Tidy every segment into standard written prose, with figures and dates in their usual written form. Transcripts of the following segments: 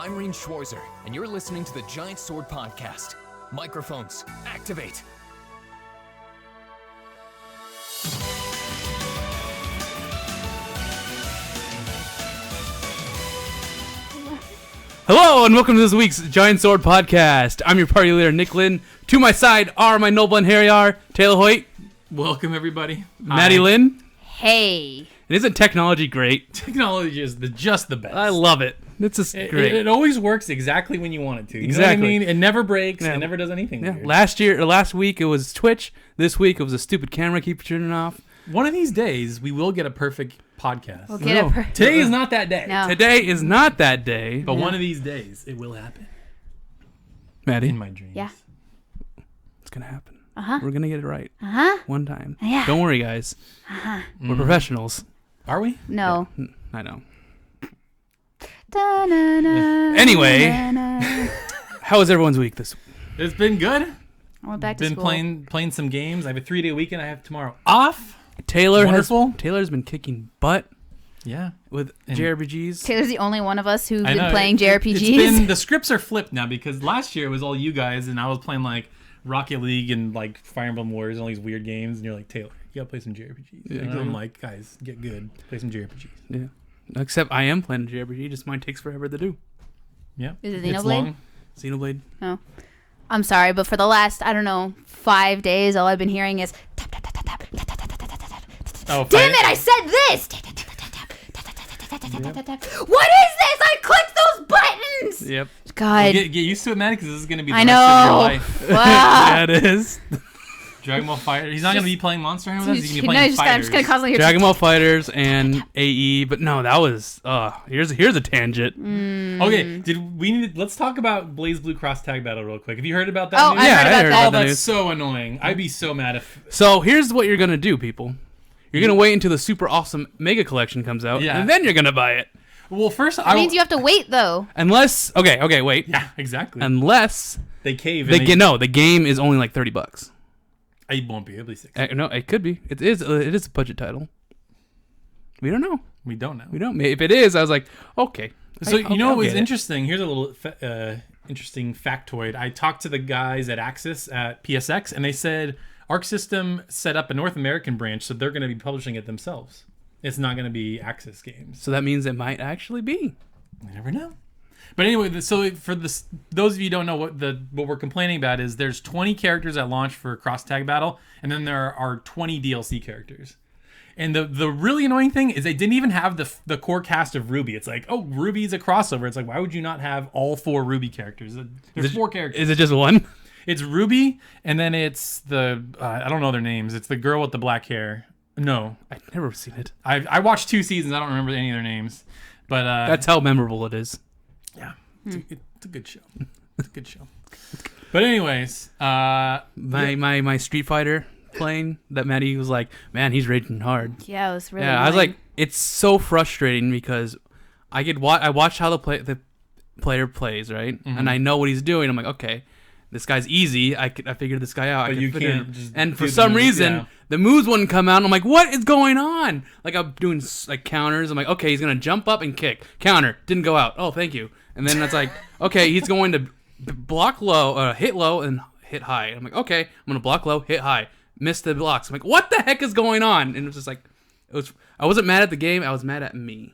I'm Reen Schwarzer, and you're listening to the Giant Sword Podcast. Microphones, activate. Hello, and welcome to this week's Giant Sword Podcast. I'm your party leader, Nick Lynn. To my side are my noble and hairy are Taylor Hoyt. Welcome, everybody. Maddie Lynn. Hey. And isn't technology great? Technology is just the best. I love it. It's just great. It always works exactly when you want it to. You exactly. know what I mean? It never breaks. Yeah. It never does anything weird. Last week it was Twitch. This week it was a stupid camera keep turning off. One of these days, we will get a perfect podcast. We'll get Today is not that day. No. Today is not that day. But one of these days, it will happen. Maddie, In my dreams. Yeah. it's going to happen. Uh-huh. We're going to get it right. Uh-huh. One time. Yeah. Don't worry, guys. Uh-huh. We're professionals. Are we? No. I know. Da-na-na, Anyway. na-na. How was everyone's week this week? It's been good. I went back to Been school. playing some games. I have a 3-day weekend. I have tomorrow off. Taylor's been kicking butt Yeah. with JRPGs. Taylor's the only one of us who's I been know. playing JRPGs. It's been, the scripts are flipped now because last year it was all you guys and I was playing like Rocket League and like Fire Emblem Warriors and all these weird games and you're like, Taylor, you gotta play some JRPGs. Yeah. And I'm like, guys, get good. Play some JRPGs. Yeah. Except I am playing JRPG, just mine takes forever to do. Yeah. Is it It's Xenoblade? long. Xenoblade. No. I'm sorry, but for the last, 5 days, all I've been hearing is tap, tap, tap, tap, tap, tap, tap, tap, tap, tap, tap. Oh, Damn it, I said this! Tap, tap, tap, tap, tap, tap, tap, tap, tap, tap, tap, tap. What is this? I clicked those buttons! Yep. God. Get used to it, man, because this is going to be the I rest of your know. life. Wow. Yeah, it is. Dragon Ball Fighter. He's not going to be playing Monster Hunter with us. He's going to be No, playing I'm Fighters. just gonna constantly hear Dragon Ball Fighters and AE, but no, that was here's a tangent. Okay, let's talk about Blaze Blue Cross Tag Battle real quick. Have you heard about that Oh, news? I Yeah, heard I about heard that. Oh, about the that's news. so annoying. I'd be so mad if... So here's what you're gonna do, people. You're gonna wait until the super awesome Mega Collection comes out, Yeah. and then you're gonna buy it. Well, first, That means you have to wait, though. Unless wait. Yeah, exactly. Unless They cave. the game is only like $30. It won't be. It'll be 6. No, it could be. It is a budget title. We don't know. We don't know. We don't. If it is, I was like, okay. So you know what was get it. interesting? Here's a little interesting factoid. I talked to the guys at Axis at PSX, and they said Arc System set up a North American branch, so they're going to be publishing it themselves. It's not going to be Axis games. So that means it might actually be. You never know. But anyway, so for this, those of you who don't know what we're complaining about is there's 20 characters at launch for Cross Tag Battle, and then there are 20 DLC characters. And the really annoying thing is they didn't even have the core cast of Ruby. It's like, oh, Ruby's a crossover. It's like, why would you not have all 4 Ruby characters? There's 4 characters. Is it just one? It's Ruby, and then it's the I don't know their names. It's the girl with the black hair. No, I've never seen it. I watched 2 seasons. I don't remember any of their names. But That's how memorable it is. yeah, it's a good show. It's a good show. But anyways, My Street Fighter playing that Maddie was like, man, he's raging hard. Yeah, it was really Yeah, I was annoying. like, it's so frustrating because I watch how the player plays, right? Mm-hmm. And I know what he's doing. I'm like, okay, this guy's easy. I figured this guy out. But I you fit can't in. just And for do the some moves, reason, yeah. the moves wouldn't come out. And I'm like, what is going on? Like I'm doing like counters. I'm like, okay, he's gonna jump up and kick. Counter didn't go out. Oh, thank you. And then it's like, okay, he's going to block low, hit low, and hit high. I'm like, okay, I'm gonna block low, hit high, miss the blocks. I'm like, what the heck is going on? And it was just like, I wasn't mad at the game. I was mad at me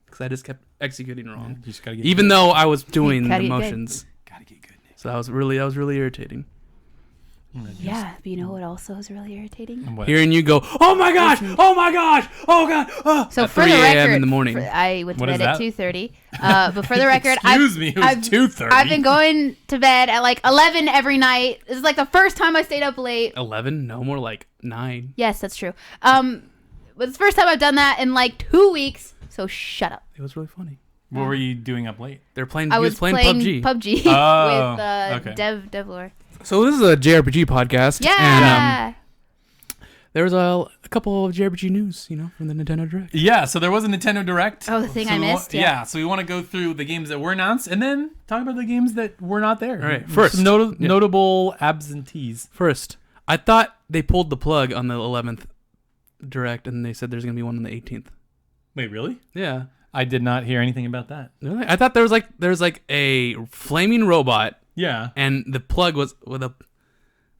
because I just kept executing wrong, you just gotta get even though I was doing the gotta get good. motions. gotta get good. Nick. So that was really irritating. Yeah, but you know what also is really irritating? What? Hearing you go, oh my gosh, oh my gosh, oh god, oh. So at for 3 the a.m. record, in the morning. I went to What is bed at that? 2:30. But for the record, Excuse me, it was 2:30. I've been going to bed at like 11 every night. This is like the first time I stayed up late. 11? No, more like 9. Yes, that's true. But it's the first time I've done that in like 2 weeks. So shut up. It was really funny. What were you doing up late? They're playing. I He was playing playing PUBG. Oh, with okay. Devlor. So this is a JRPG podcast. Yeah. And there was a couple of JRPG news, from the Nintendo Direct. Yeah, so there was a Nintendo Direct. Oh, the thing I we missed, Yeah. yeah. So we want to go through the games that were announced and then talk about the games that were not there. All right, first. Some notable absentees. First, I thought they pulled the plug on the 11th Direct, and they said there's going to be one on the 18th. Wait, really? Yeah. I did not hear anything about that. Really? I thought there was like a flaming robot, Yeah. and the plug was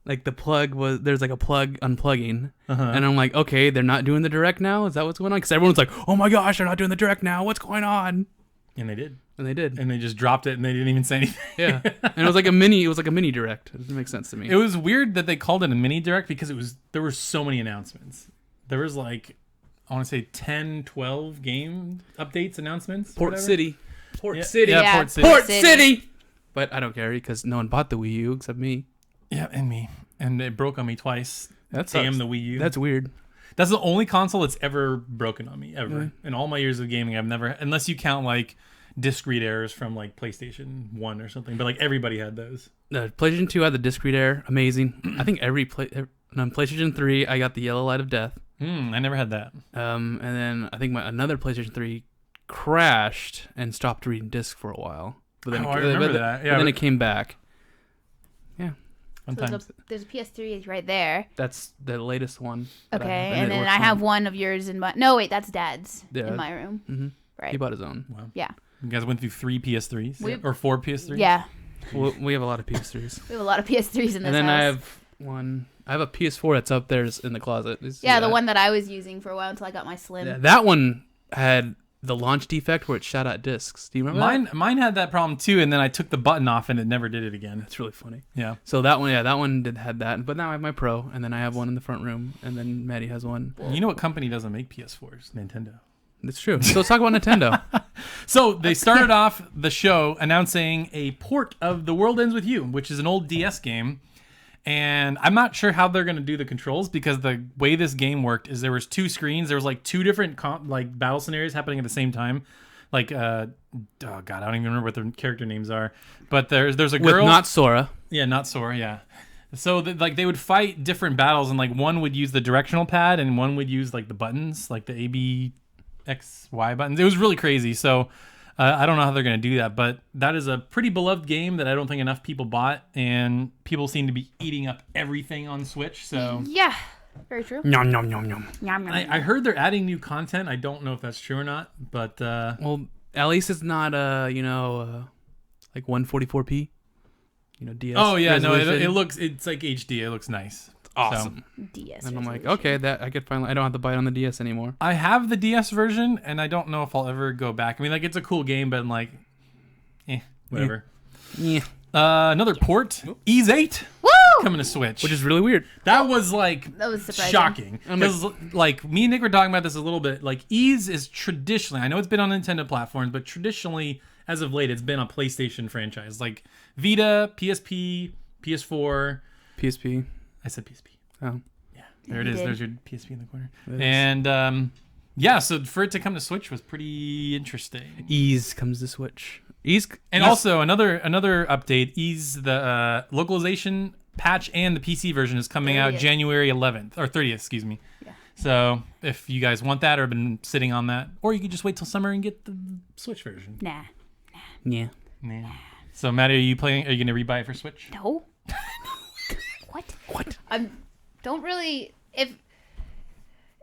there's like a plug unplugging, and I'm like, okay, they're not doing the direct now. Is that what's going on? Because everyone's like, oh my gosh, they're not doing the direct now. What's going on? And they did. And they did. And they just dropped it, and they didn't even say anything. Yeah. And it was like a mini direct. It doesn't make sense to me. It was weird that they called it a mini direct because there were so many announcements. There was like, I want to say 10, 12 game updates, announcements. Port City. Port Yeah. City. Yeah, Yeah, Port City. Port City. But I don't care because no one bought the Wii U except me. Yeah, and me. And it broke on me twice. That Damn sucks. the Wii U. That's weird. That's the only console that's ever broken on me, ever. In all my years of gaming, I've never, unless you count like disc read errors from like PlayStation 1 or something, but like everybody had those. PlayStation 2 had the disc read error. Amazing. I think on PlayStation 3, I got the yellow light of death. I never had that. And then I think another PlayStation 3 crashed and stopped reading disc for a while. But then I remember that. Yeah, but then it came back. Yeah. One So time. there's a PS3 right there. That's the latest one. Okay, And and it then works I have fine. one of yours in my. No, wait, that's Dad's Yeah. in my room. Mm-hmm. Right. He bought his own. Yeah. You guys went through 3 PS3s? We- Or 4 PS3s? Yeah. We have a lot of PS3s. We have a lot of PS3s in this And then house. I have a PS4 that's up there in the closet. Yeah, the one that I was using for a while until I got my Slim. Yeah, that one had the launch defect where it shot out discs. Do you remember that? Mine had that problem too, and then I took the button off and it never did it again. That's really funny. Yeah. So that one had that. But now I have my Pro, and then I have one in the front room, and then Maddie has one. You know what company doesn't make PS4s? Nintendo. That's true. So let's talk about Nintendo. So they started off the show announcing a port of The World Ends With You, which is an old DS game. And I'm not sure how they're going to do the controls because the way this game worked is there was 2 screens. There was like 2 different like battle scenarios happening at the same time. Like, oh God, I don't even remember what their character names are. But there's a girl. With not Sora. Yeah, not Sora, yeah. So like they would fight different battles, and like one would use the directional pad and one would use like the buttons, like the A, B, X, Y buttons. It was really crazy. So I don't know how they're going to do that, but that is a pretty beloved game that I don't think enough people bought, and people seem to be eating up everything on Switch. So Yeah. Very true. Nom nom nom nom. Yum, yum, I heard they're adding new content. I don't know if that's true or not, but Well, at least it's not like 144p. DS. oh yeah, no, resolution. it's like HD. It looks nice. Awesome. DS. And I'm like, resolution. okay, that I could finally. I don't have to buy it on the DS anymore. I have the DS version, and I don't know if I'll ever go back. I mean, like, it's a cool game, but I'm like, whatever. Yeah. Another port, Ease 8, Woo! coming to Switch. Which is really weird. That was, like, That was surprising. shocking. Because, like, me and Nick were talking about this a little bit. Like, Ease is traditionally, I know it's been on Nintendo platforms, but traditionally, as of late, it's been a PlayStation franchise. Like, Vita, PSP, PS4. PSP. I said PSP. Oh. Yeah, there it You is. did. There's your PSP in the corner. It is. And, yeah, so for it to come to Switch was pretty interesting. Ease comes to Switch. Ease. And also another update, Ease the localization patch and the PC version is coming out 30th. January 11th or 30th, excuse me. Yeah. So if you guys want that or been sitting on that, or you could just wait till summer and get the Switch version. Nah. Yeah. Yeah. So Maddie, are you going to rebuy it for Switch? No. What? Don't really.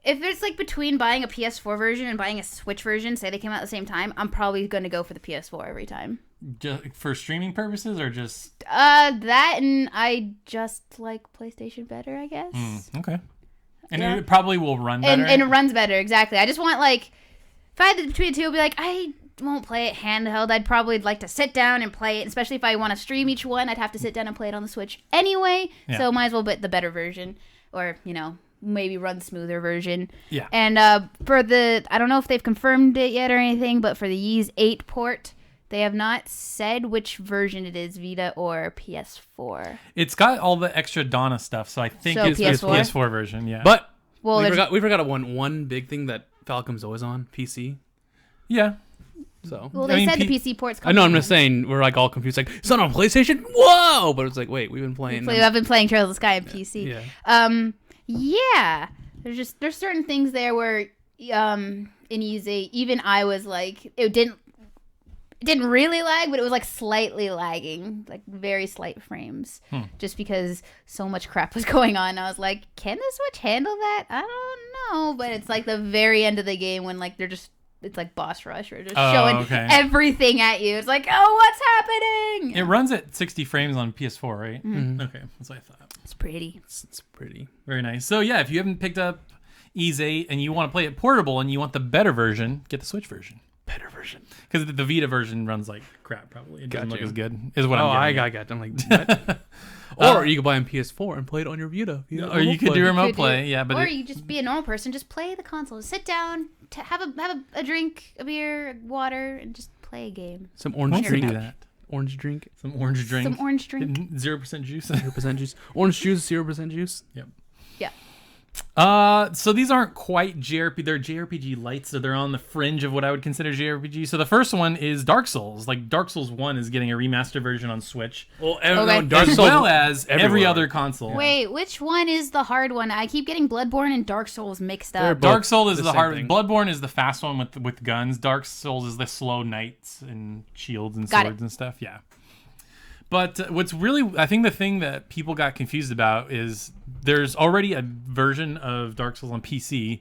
If it's like between buying a PS4 version and buying a Switch version, say they came out at the same time, I'm probably going to go for the PS4 every time. Just for streaming purposes or just? That and I just like PlayStation better, I guess. Okay. And Yeah. it probably will run better. And it runs better, exactly. I just want, like, if I had to between the two, I'd be like, I won't play it handheld. I'd probably like to sit down and play it, especially if I want to stream each one. I'd have to sit down and play it on the Switch anyway, Yeah. so might as well get the better version, or, maybe run smoother version. Yeah. And for the, I don't know if they've confirmed it yet or anything, but for the Ys 8 port, they have not said which version it is, Vita or PS4. It's got all the extra Donna stuff, so I think So it's the PS4? PS4 version, yeah. But Well, we there's- forgot one big thing that Falcom's always on PC. yeah. So Well, I they mean, said the PC port's I coming. know. I'm just saying we're like all confused. Like it's not on PlayStation. Whoa! But it's like wait, we've been playing. I've been playing Trails of the Sky on PC. Yeah. Yeah. There's certain things there where in Easy, even I was like, it didn't really lag, but it was like slightly lagging, like very slight frames, just because so much crap was going on. I was like, can the Switch handle that? I don't know, but it's like the very end of the game when like they're just it's like boss rush or just Oh, showing okay. everything at you. It's like, oh, what's happening? It runs at 60 frames on PS4, right? Mm-hmm. Okay, that's what I thought. It's pretty. It's pretty. Very nice. So yeah, if you haven't picked up Ys 8 and you want to play it portable and you want the better version, get the Switch version. Better version. Because the Vita version runs like crap, probably. It doesn't Got look you. as good, is what Oh, I'm getting. I got. I'm like, what? Or you could buy on PS4 and play it on your Vita. Or you could do remote Could do- play, yeah. But or you just be a normal person, just play the console, sit down, have a drink, a beer, water, and just play a game. Some why orange don't you drink. do that? Orange drink. Some orange drink. Some orange drink. 0% juice. 0% juice. Orange juice. 0% juice. Yep. Yeah. So these aren't quite JRPG. They're JRPG lights, so they're on the fringe of what I would consider JRPG. So the first one is Dark Souls. Like Dark Souls 1 is getting a remastered version on Switch, Well, Okay. Dark as Souls well as every everywhere. other console. Wait, which one is the hard one? I keep getting Bloodborne and Dark Souls mixed They're up. both Dark Souls is the the same hard. thing. Bloodborne is the fast one with guns. Dark Souls is the slow knights and shields and Got it. swords and stuff. Yeah. But what's really, I think the thing that people got confused about is there's already a version of Dark Souls on PC,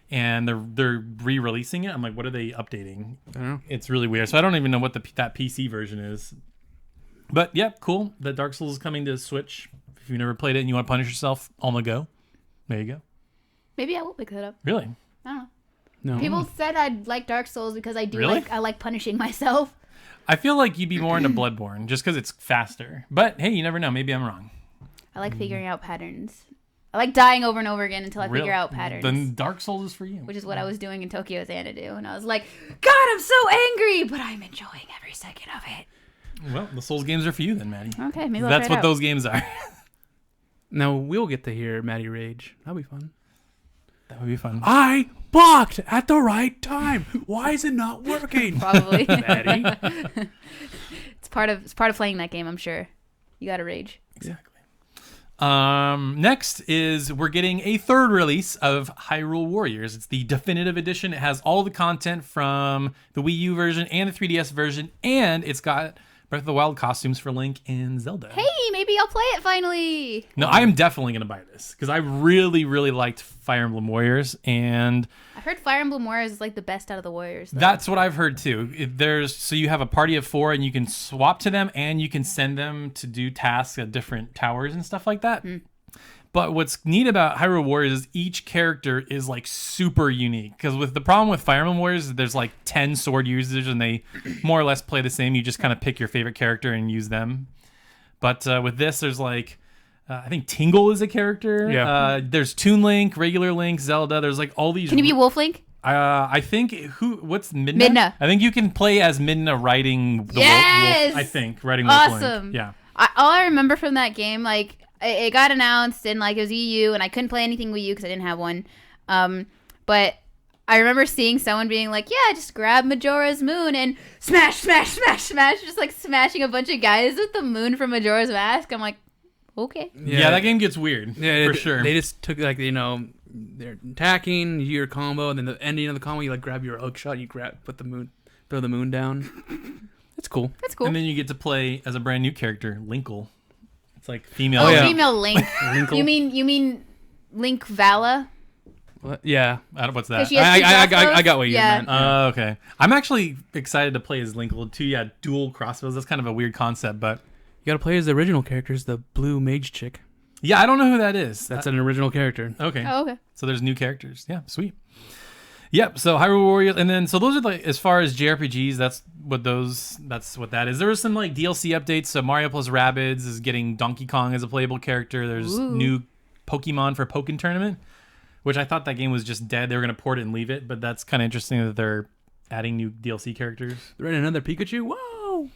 and they're re-releasing it. I'm like, what are they updating? I don't know. It's really weird. So I don't even know what that PC version is. But yeah, cool. That Dark Souls is coming to Switch. If you've never played it and you want to punish yourself on the go, there you go. Maybe I will pick that up. Really? I don't know. No. People said I'd like Dark Souls because I do Really? I like punishing myself. I feel like you'd be more into Bloodborne just because it's faster. But hey, you never know. Maybe I'm wrong. I like figuring out patterns. I like dying over and over again until I Really? figure out patterns. Then Dark Souls is for you. Which is what I was doing in Tokyo Xanadu. And I was like, God, I'm so angry, but I'm enjoying every second of it. Well, the Souls games are for you then, Maddie. Okay, maybe I'll That's try what it out. those games are. Now we'll get to hear Maddie rage. That'll be fun. That would be fun. I blocked at the right time. Why is it not working? Probably. Maddie. It's part of playing that game, I'm sure. You gotta rage. Exactly. Next is we're getting a third release of Hyrule Warriors. It's the definitive edition. It has all the content from the Wii U version and the 3DS version, and it's got Breath of the Wild costumes for Link and Zelda. Hey, maybe I'll play it finally. No, I am definitely going to buy this because I really, really liked Fire Emblem Warriors, and I heard Fire Emblem Warriors is like the best out of the Warriors. Though. that's what I've heard too. So you have a party of 4, and you can swap to them, and you can send them to do tasks at different towers and stuff like that. But what's neat about Hyrule Warriors is each character is like super unique. Because with the problem with Fire Emblem Warriors, there's like 10 sword users, and they more or less play the same. You just kind of pick your favorite character and use them. But with this, there's like I think Tingle is a character. Yeah. There's Toon Link, regular Link, Zelda. There's like all these. Can you be Wolf Link? I think what's Midna? Midna. I think you can play as Midna riding the Yes! wolf. I think riding Wolf Link. Awesome. Yeah. All I remember from that game, like it got announced and like it was EU, and I couldn't play anything Wii U because I didn't have one. But I remember seeing someone being like, "Yeah, just grab Majora's Moon and smash, smash, smash, smash," just like smashing a bunch of guys with the moon from Majora's Mask. I'm like, okay. Yeah, that game gets weird. Yeah, for sure. They just took like they're attacking, you do your combo, and then the ending of the combo, you like grab your hook shot, you put the moon, throw the moon down. It's cool. That's cool. And then you get to play as a brand new character, Linkle. It's like female. oh, yeah. female Link. Linkle. You mean Link Vala? What? Yeah. What's that? She has two I got what you Yeah. meant. Okay. I'm actually excited to play as Linkle too. Yeah, dual crossbows. That's kind of a weird concept, but You gotta play as the original characters, the blue mage chick. yeah, I don't know who that is. That's an original character. Okay. Oh, okay. So there's new characters. Yeah, sweet. Yep. So Hyrule Warriors, and then so those are like as far as JRPGs. That's what that is. There was some like DLC updates. So Mario plus Rabbids is getting Donkey Kong as a playable character. There's Ooh. new Pokemon for Pokken Tournament, which I thought that game was just dead. They were gonna port it and leave it, but that's kind of interesting that they're adding new DLC characters. They're in another Pikachu. Whoa!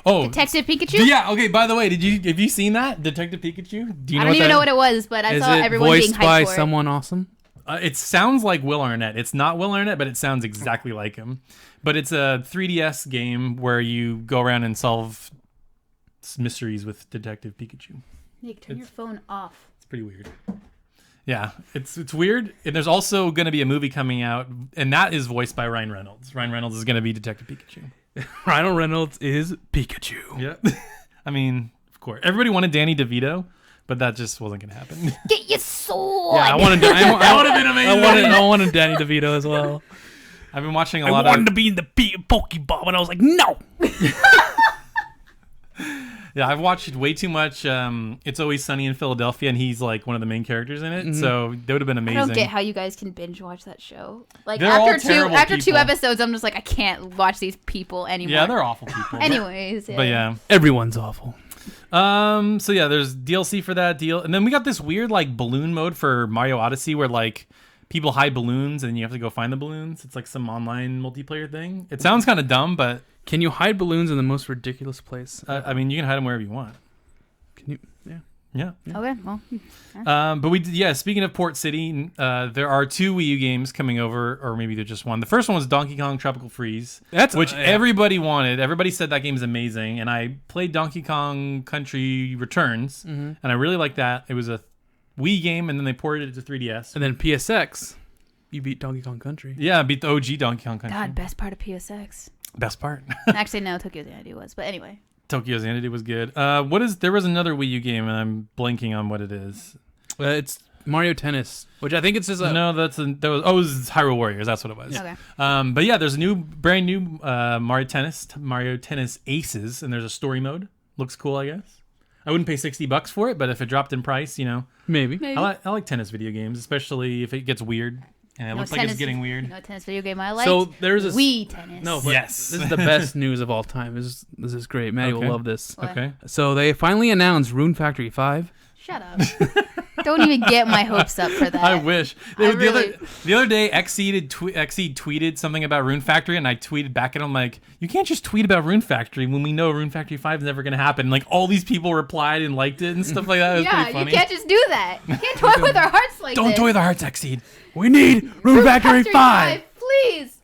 Oh, Detective Pikachu? yeah. Okay. By the way, have you seen that Detective Pikachu? Do you I know don't even that? know what it was, but I Is saw it everyone being voiced hyped by for it. someone awesome? It sounds like Will Arnett. It's not Will Arnett, but it sounds exactly like him. But it's a 3DS game where you go around and solve mysteries with Detective Pikachu. Nick, turn your phone off. It's pretty weird. Yeah, it's weird. And there's also going to be a movie coming out, and that is voiced by Ryan Reynolds. Ryan Reynolds is going to be Detective Pikachu. Ryan Reynolds is Pikachu. Yeah. I mean, of course. Everybody wanted Danny DeVito, but that just wasn't going to happen. Get your sword! Yeah, I wanted. That would have been amazing. I wanted Danny DeVito as well. I've been watching a I lot wanted of. to be in the Pokeball, and I was like, no. Yeah, I've watched way too much. It's Always Sunny in Philadelphia, and he's like one of the main characters in it. So that would have been amazing. I don't get how you guys can binge watch that show. Like They're all after terrible two people. episodes, I'm just like, I can't watch these people anymore. Yeah, they're awful people. Anyways, But yeah. Everyone's awful. So yeah, there's DLC for that deal, and then we got this weird like balloon mode for Mario Odyssey where like people hide balloons and you have to go find the balloons. It's like some online multiplayer thing. It sounds kind of dumb, but Can you hide balloons in the most ridiculous place? I mean, you can hide them wherever you want. Can you? Yeah. Yeah. Okay, well, But speaking of Port City, there are 2 Wii U games coming over, or maybe they're just one. The first one was Donkey Kong Tropical Freeze, which everybody wanted. Everybody said that game is amazing, and I played Donkey Kong Country Returns, and I really liked that. It was a Wii game, and then they ported it to 3DS. And then PSX, you beat Donkey Kong Country. Yeah, I beat the OG Donkey Kong Country. God, best part of PSX. Best part. Actually, no, Tokyo's Identity was, but anyway. Tokyo's Identity was good. There was another Wii U game, and I'm blanking on what it is. It's Mario Tennis, which I think it's just a... No, it was Hyrule Warriors. That's what it was. Okay. But yeah, there's a brand new Mario Tennis Aces, and there's a story mode. Looks cool, I guess. I wouldn't pay $60 for it, but if it dropped in price, Maybe. I like tennis video games, especially if it gets weird, and it looks like it's getting weird. You know what tennis video game I like? So there's a... Wii Tennis. No, but Yes. this is the best news of all time. This is great. Maddie Okay. will love this. What? Okay. So they finally announced Rune Factory 5. Shut up. Don't even get my hopes up for that. I wish. I The other day, Xseed tweeted something about Rune Factory, and I tweeted back at him like, "You can't just tweet about Rune Factory when we know Rune Factory 5 is never going to happen." Like all these people replied and liked it and stuff like that. It was Yeah, pretty funny. you can't just do that. You can't toy with our hearts like Don't this. toy with our hearts, Xseed. We need Rune Factory 5. Please.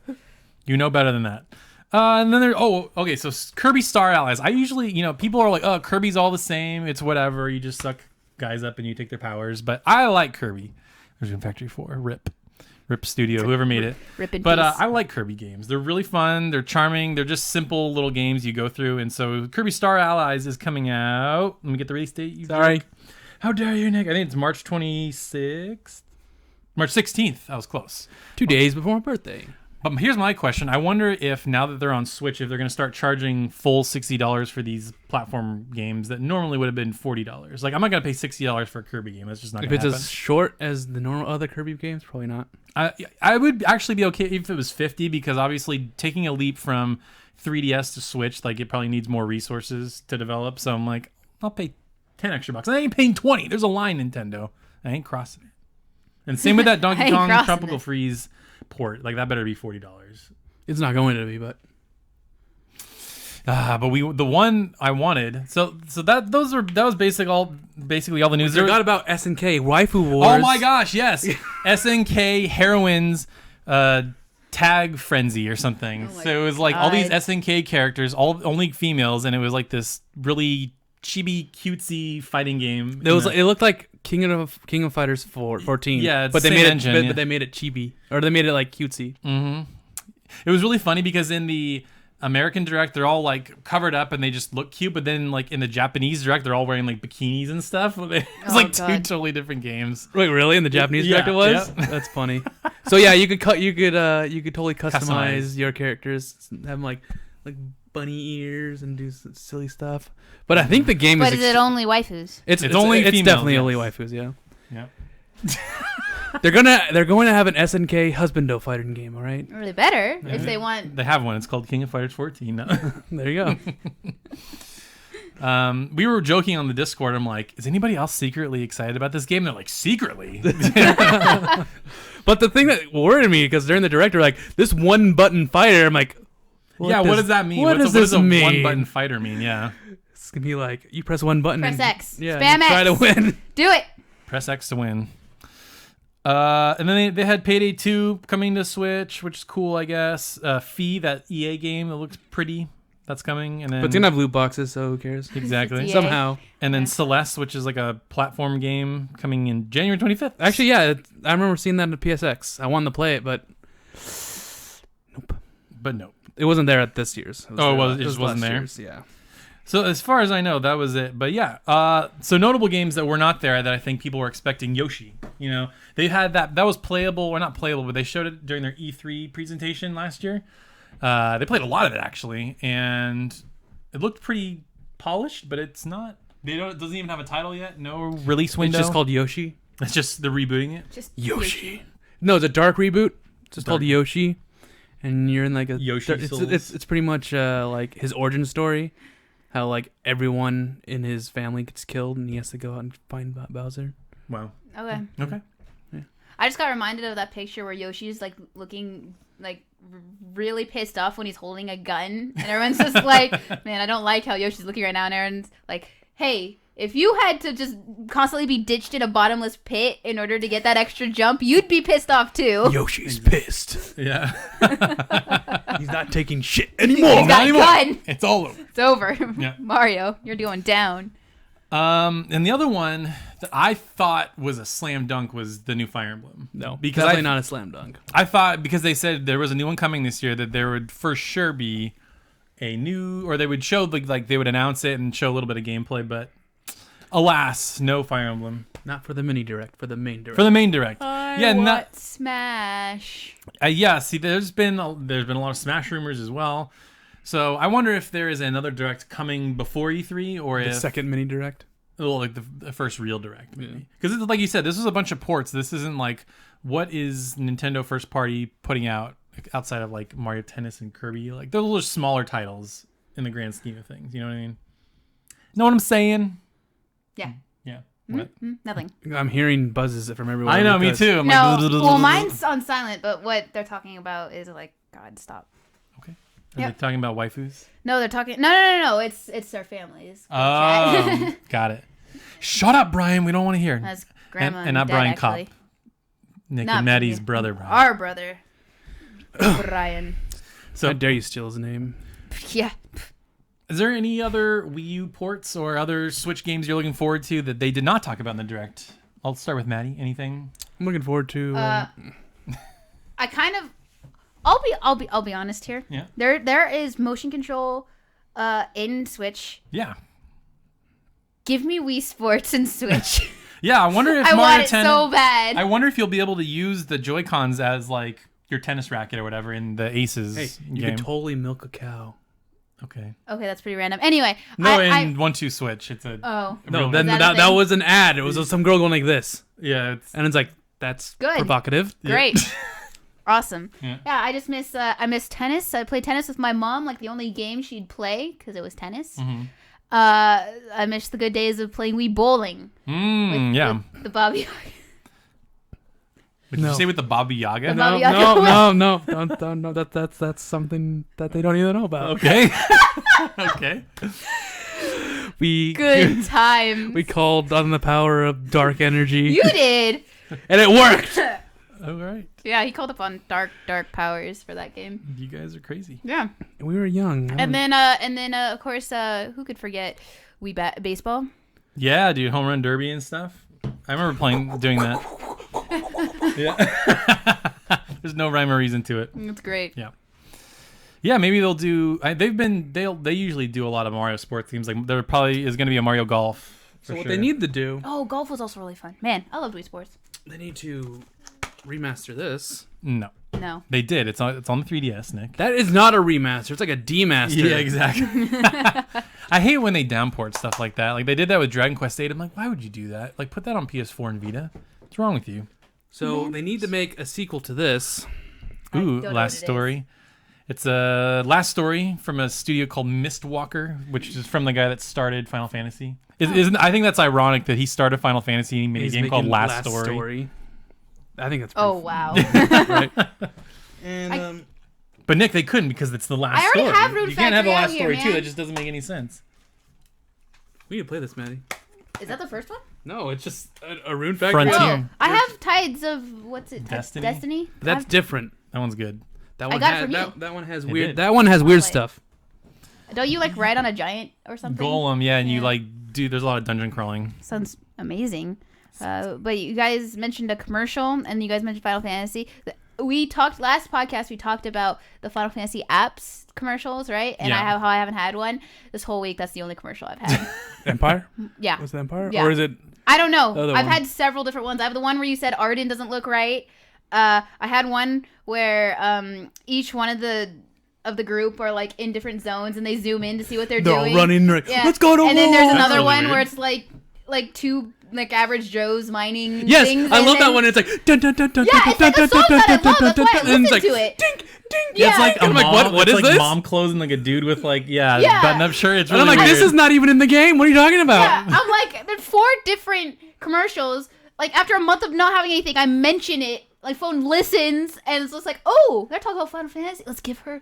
You know better than that. And then okay, so Kirby Star Allies. I usually, people are like, oh, Kirby's all the same. It's whatever. You just suck guys up and you take their powers. But I like Kirby. There's Rune Factory 4. Rip Studio, whoever made it. Rip in But peace. I like Kirby games. They're really fun. They're charming. They're just simple little games you go through. And so Kirby Star Allies is coming out. Let me get the release date. Sorry. How dare you, Nick? I think it's March 26th. March 16th. I was close. 2 days before my birthday. But here's my question. I wonder if now that they're on Switch, if they're going to start charging full $60 for these platform games that normally would have been $40. Like, I'm not going to pay $60 for a Kirby game. That's just not If going to it's happen. as short as the normal other Kirby games, probably not. I would actually be okay if it was $50 because obviously taking a leap from 3DS to Switch, like it probably needs more resources to develop. So I'm like, I'll pay 10 extra bucks. I ain't paying 20. There's a line, Nintendo. I ain't crossing it. And same with that Donkey Kong Tropical Freeze port. Like that better be $40. It's not going to be, but But the one I wanted. So that was basically all the news. I forgot about SNK Waifu Wars. Oh my gosh, yes. SNK Heroines Tag Frenzy or something. Oh my So it was like all these God. SNK characters, only females, and it was like this really chibi cutesy fighting game. It looked like King of Fighters 14. Yeah, it's but they the made same engine, but they made it chibi, or they made it like cutesy. It was really funny because in the American Direct, they're all like covered up and they just look cute, but then like in the Japanese Direct, they're all wearing like bikinis and stuff. It's like two God. totally different games. Wait, really? In the Japanese Yeah, direct it was? yeah. That's funny. So yeah, you could totally customize your characters, have them like bunny ears and do silly stuff. But I think the game But is is it only waifus? It's only it's females, definitely yes. only waifus, yeah. Yeah. They're going to have an SNK husbando fighting game, all right? Or they better if they want. They have one. It's called King of Fighters 14. There you go. We were joking on the Discord. I'm like, is anybody else secretly excited about this game? They're like, secretly? But the thing that worried me, because during the direct, they're like, this one button fighter, I'm like, what does that mean? What does this a mean? one-button fighter mean? Yeah. It's going to be like, you press one button. Press and, X. Yeah, Spam and try to X. win. Do it. Press X to win. And then they had Payday 2 coming to Switch, which is cool, I guess. Fee, that EA game that looks pretty, that's coming. And then But it's going to have loot boxes, so who cares? exactly. It's EA. Somehow. And then Celeste, which is like a platform game coming in January 25th. Actually, yeah, I remember seeing that at PSX. I wanted to play it, but nope. But no. It wasn't there at this year's. It there- just wasn't last there? year's, yeah. So as far as I know, that was it. But yeah, so notable games that were not there that I think people were expecting. Yoshi You know, they had that was playable, or not playable, but they showed it during their E3 presentation last year. They played a lot of it actually, and it looked pretty polished, but it's not. It doesn't even have a title yet. No release window. It's just called Yoshi. It's just they're rebooting it. Just Yoshi. No, it's a dark reboot. It's just called Yoshi, and you're in like a Yoshi Souls. It's pretty much like his origin story, how like everyone in his family gets killed, and he has to go out and find Bowser. Wow. Okay. I just got reminded of that picture where Yoshi's like looking like really pissed off when he's holding a gun, and everyone's just like, "Man, I don't like how Yoshi's looking right now." And Aaron's like, "Hey, if you had to just constantly be ditched in a bottomless pit in order to get that extra jump, you'd be pissed off too." Yoshi's pissed. Yeah. He's not taking shit anymore. He's got a gun. It's all over. It's over. Yeah. Mario, you're going down. And the other one that I thought was a slam dunk was the new Fire Emblem. No, because definitely not a slam dunk. I thought, because they said there was a new one coming this year, that there would for sure be a new, or they would show like they would announce it and show a little bit of gameplay, but alas, no Fire Emblem. Not for the mini direct, for the main direct. For the main direct. What Smash? Yeah. See, there's been a lot of Smash rumors as well. So I wonder if there is another direct coming before E3, or the if second mini direct. well, like the first real direct, maybe. Because like you said, this was a bunch of ports. This isn't like, what is Nintendo first party putting out outside of like Mario Tennis and Kirby? Like those are smaller titles in the grand scheme of things. You know what I mean? Know what I'm saying? Yeah. Yeah. What? Nothing. I'm hearing buzzes from everyone. I know, me too. I'm No, like, well, mine's on silent, but what they're talking about is like, God, stop. Okay. Are they talking about waifus? No, they're talking. No. It's their families. Oh, got it. Shut up, Brian. We don't want to hear. That's grandma and not dad, Brian actually. Kopp. Nick Not and Maddie's me. brother, Brian. Our brother, Brian. So, How dare you steal his name? Yeah. is there any other Wii U ports or other Switch games you're looking forward to that they did not talk about in the direct? I'll start with Maddie. Anything? I'm looking forward to. I kind of. I'll be honest here. Yeah. There is motion control, in Switch. Yeah. Give me Wii Sports and Switch. Yeah, I wonder if I Mario want it 10 so bad. I wonder if you'll be able to use the Joy-Cons as like your tennis racket or whatever in the Aces hey, you game. could totally milk a cow. Okay. Okay, that's pretty random. Anyway, No, I in 1-2 Switch, it's a oh a No, real- then Is that a that thing? was an ad. It was some girl going like this, yeah, it's and it's like that's Good. provocative. great, awesome. Yeah. Yeah, I just miss tennis. I played tennis with my mom, like the only game she'd play because it was tennis. Mm-hmm. I miss the good days of playing Wii bowling. yeah. With the Bobby. Did you say with the Baba Yaga? Baba No, Yaga. no. That's something that they don't even know about. Okay. Okay. We Good times. we called on the power of dark energy, You did. and it worked. All right. Yeah, he called upon dark powers for that game. You guys are crazy. Yeah. We were young. And then of course, who could forget baseball? Yeah, dude, home run derby and stuff. I remember doing that. Yeah. There's no rhyme or reason to it. It's great. Yeah. Yeah, maybe they'll do. They usually do a lot of Mario sports themes. Like there probably is going to be a Mario Golf. so what they need to do, Oh, golf was also really fun. Man, I loved Wii Sports. they need to remaster this. No, No. they did. It's on the 3DS, Nick. That is not a remaster. It's like a demaster. Yeah, exactly. I hate when they downport stuff like that. Like they did that with Dragon Quest VIII. I'm like, why would you do that? Like put that on PS4 and Vita. What's wrong with you? So they need to make a sequel to this. Ooh, don't know Last what it Story. It's a Last Story from a studio called Mistwalker, which is from the guy that started Final Fantasy. I think that's ironic that he started Final Fantasy and he made He's a game called making Last Story. I think that's Oh, wow. right. And But Nick, they couldn't because it's the last I already story. have Rune You can't have a Factory out Last here, Story too. man. That just doesn't make any sense. we need to play this, Maddie. Is that the first one? No, it's just a Rune Factory. Frontier. Oh, I have Tides of, what's it? Destiny? Destiny? That's different. That one's good. That I one got it has, from you. that one has It weird. did. That one has weird Play. stuff. Don't you like ride on a giant or something? Golem, yeah, and you Yeah. like do. There's a lot of dungeon crawling. Sounds amazing. But you guys mentioned a commercial, and you guys mentioned Final Fantasy. We talked last podcast. We talked about the Final Fantasy apps commercials, right? And Yeah. how I haven't had one this whole week. That's the only commercial I've had. Empire? Yeah. Was it Empire? Yeah. Or is it I don't know. Other I've one. had several different ones. I have the one where you said Arden doesn't look right. I had one where each one of the group are like in different zones and they zoom in to see what they're They're doing. all running. Like, Yeah. Let's go to And then there's war. another really one weird. where it's like two like average Joes mining Yes, things. I and love that then- one. It's like dun dun dun dun Yeah, dun it's like a song that I love. That's why I and it's listen like to it. ding ding. Yeah. It's like a I'm mom, like, what it's is like this? mom clothes and like a dude with like Yeah. button-up shirt. It's And really I'm like, weird. this is not even in the game. What are you talking about? Yeah, I'm like, there's 4 different commercials. Like after a month of not having anything, I mention it. Like phone listens, and it's just like, oh, they're talking about Final Fantasy. Let's give her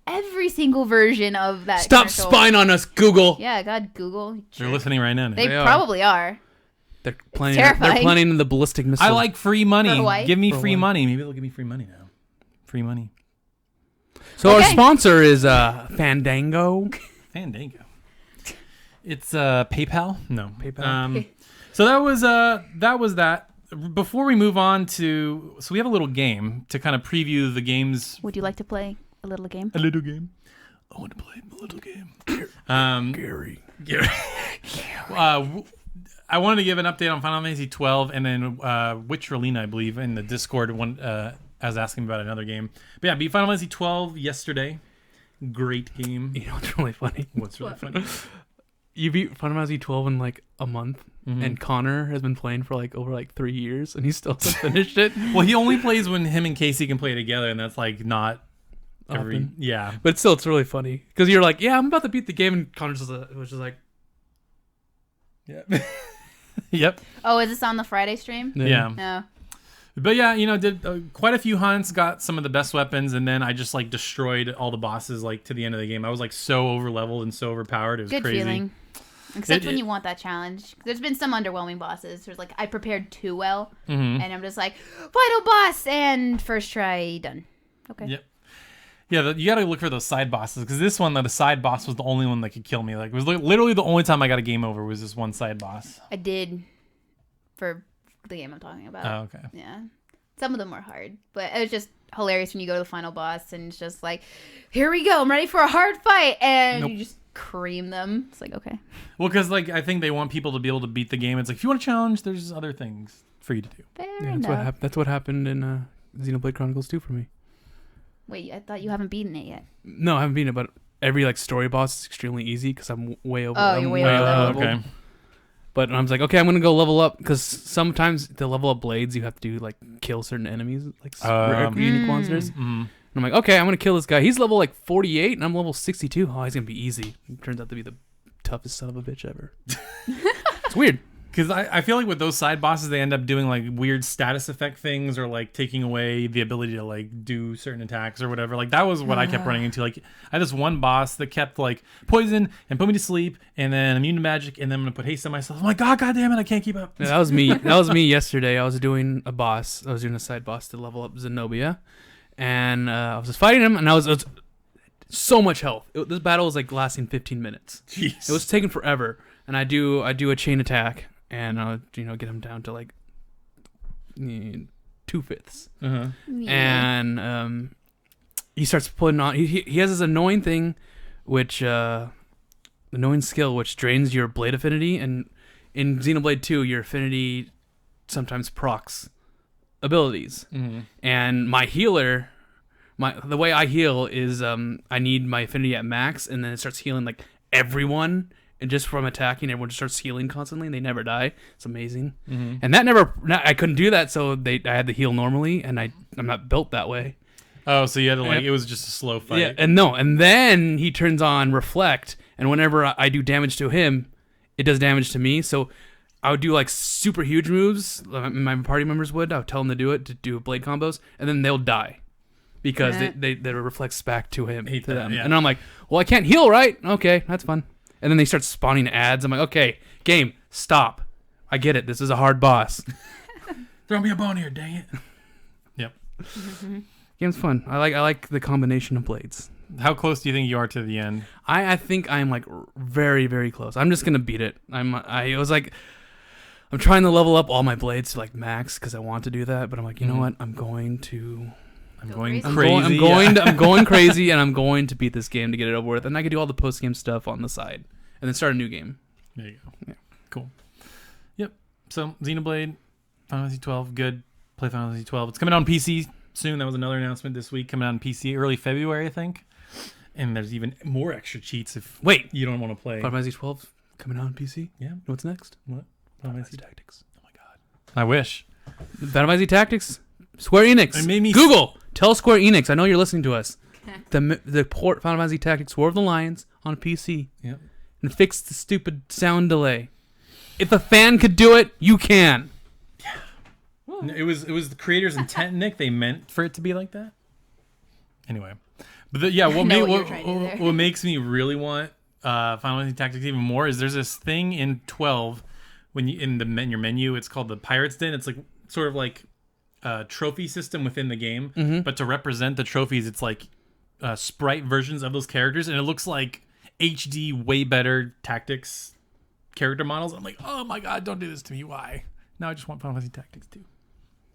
every single version of that. Stop commercial. spying on us, Google. Yeah, God, Google. They're listening right now. They They are. probably are. They're planning. terrifying. They're planning the ballistic missile. I like free money. For Hawaii? Give me For free Hawaii. money. Maybe they'll give me free money now. Free money. So our Okay. sponsor is Fandango. Fandango. It's PayPal. No, PayPal. So that was that. Before we move on to, so we have a little game to kind of preview the games. Would you like to play a little game? A little game. I want to play a little game. Gary. Gary. I wanted to give an update on Final Fantasy 12, and then Witcherlina, I believe, in the Discord one. I was asking about another game, but yeah, beat Final Fantasy 12 yesterday. Great game. You know what's really funny? What's really funny? You beat Final Fantasy 12 in like a month, and Connor has been playing for like over 3 years, and he still hasn't finished it. Well, he only plays when him and Casey can play together, and that's like not every. Often. Yeah. But still, it's really funny because you're like, yeah, I'm about to beat the game, and Connor's was just like, Yeah. Yep. Oh, is this on the Friday stream? Yeah. No. But yeah, did quite a few hunts, got some of the best weapons, and then I just like destroyed all the bosses like to the end of the game. I was like so over leveled and so overpowered. It was Good crazy. feeling. Except It- when it- you want that challenge. There's been some underwhelming bosses. There's like, I prepared too well, Mm-hmm. and I'm just like, final boss, and first try, done. Okay. Yep. Yeah, you got to look for those side bosses because this one, the side boss was the only one that could kill me. Like it was literally the only time I got a game over was this one side boss. I did for the game I'm talking about. Oh, okay. Yeah. Some of them were hard, but it was just hilarious when you go to the final boss and it's just like, here we go, I'm ready for a hard fight, and Nope. you just cream them. It's like, okay. Well, because like I think they want people to be able to beat the game. It's like if you want a challenge, there's other things for you to do. Fair yeah, enough. that's what happened in Xenoblade Chronicles 2 for me. Wait, I thought you haven't beaten it yet. No, I haven't beaten it, but every like story boss is extremely easy because I'm way over. Oh, I'm you're way over leveled. Okay. But I was like, okay, I'm gonna go level up because sometimes to level up blades, you have to do like kill certain enemies, like rare unique monsters. And I'm like, okay, I'm gonna kill this guy. He's level like 48, and I'm level 62. Oh, he's gonna be easy. It turns out to be the toughest son of a bitch ever. It's weird. Because I feel like with those side bosses, they end up doing like weird status effect things or like taking away the ability to like do certain attacks or whatever. Like that was what I kept running into. Like I had this one boss that kept like poison and put me to sleep and then immune to magic and then I'm gonna put haste on myself. I'm like, God damn it, I can't keep up. Yeah, that was me. That was me yesterday. I was doing a boss. I was doing a side boss to level up Zenobia, and I was just fighting him, and I was so much health. This battle was like lasting 15 minutes. Jeez. It was taking forever, and I do a chain attack, and get him down to like 2/5, Uh-huh. and he starts putting on. He has this annoying thing, which annoying skill which drains your blade affinity, and in Xenoblade 2, your affinity sometimes procs abilities. Mm-hmm. And my healer, the way I heal is I need my affinity at max, and then it starts healing like everyone, and just from attacking, everyone just starts healing constantly, and they never die. It's amazing. Mm-hmm. And I couldn't do that, so I had to heal normally, and I'm not built that way. Oh, so you had to like, it was just a slow fight. Yeah, and then he turns on reflect, and whenever I do damage to him, it does damage to me. So I would do like super huge moves. My party members would. I would tell them to do blade combos, and then they'll die because they reflects back to him. Hate to that, them. yeah. And I'm like, well, I can't heal, right? Okay, that's fun. And then they start spawning ads. I'm like, okay, game, stop. I get it. This is a hard boss. Throw me a bone here, dang it. Yep. Game's fun. I like the combination of blades. How close do you think you are to the end? I think I'm like very, very close. I'm just gonna beat it. I'm trying to level up all my blades to like max because I want to do that, but I'm like, you know what? I'm going Go crazy. crazy. I'm going crazy, and I'm going to beat this game to get it over with, and I can do all the post game stuff on the side, and then start a new game. There you go. Yeah. Cool. Yep. So Xenoblade, Final Fantasy 12, good. Play Final Fantasy 12. It's coming out on PC soon. That was another announcement this week. Coming out on PC early February, I think. And there's even more extra cheats if you don't want to play. Final Fantasy 12 coming out on PC. Yeah. What's next? What? Final Fantasy Tactics. Oh my god. I wish. Final Fantasy Tactics. Square Enix. It made me Google. Tell Square Enix. I know you're listening to us. The port Final Fantasy Tactics War of the Lions on PC. Yep. And fix the stupid sound delay. If a fan could do it, you can. It was the creator's intent, Nick. They meant for it to be like that. Anyway, but what makes me really want Final Fantasy Tactics even more is there's this thing in 12 when you your menu. It's called the Pirate's Den. It's like sort of like a trophy system within the game, but to represent the trophies, it's like sprite versions of those characters, and it looks like HD, way better Tactics character models. I'm like, oh my god, don't do this to me. Why? Now I just want Final Fantasy Tactics 2.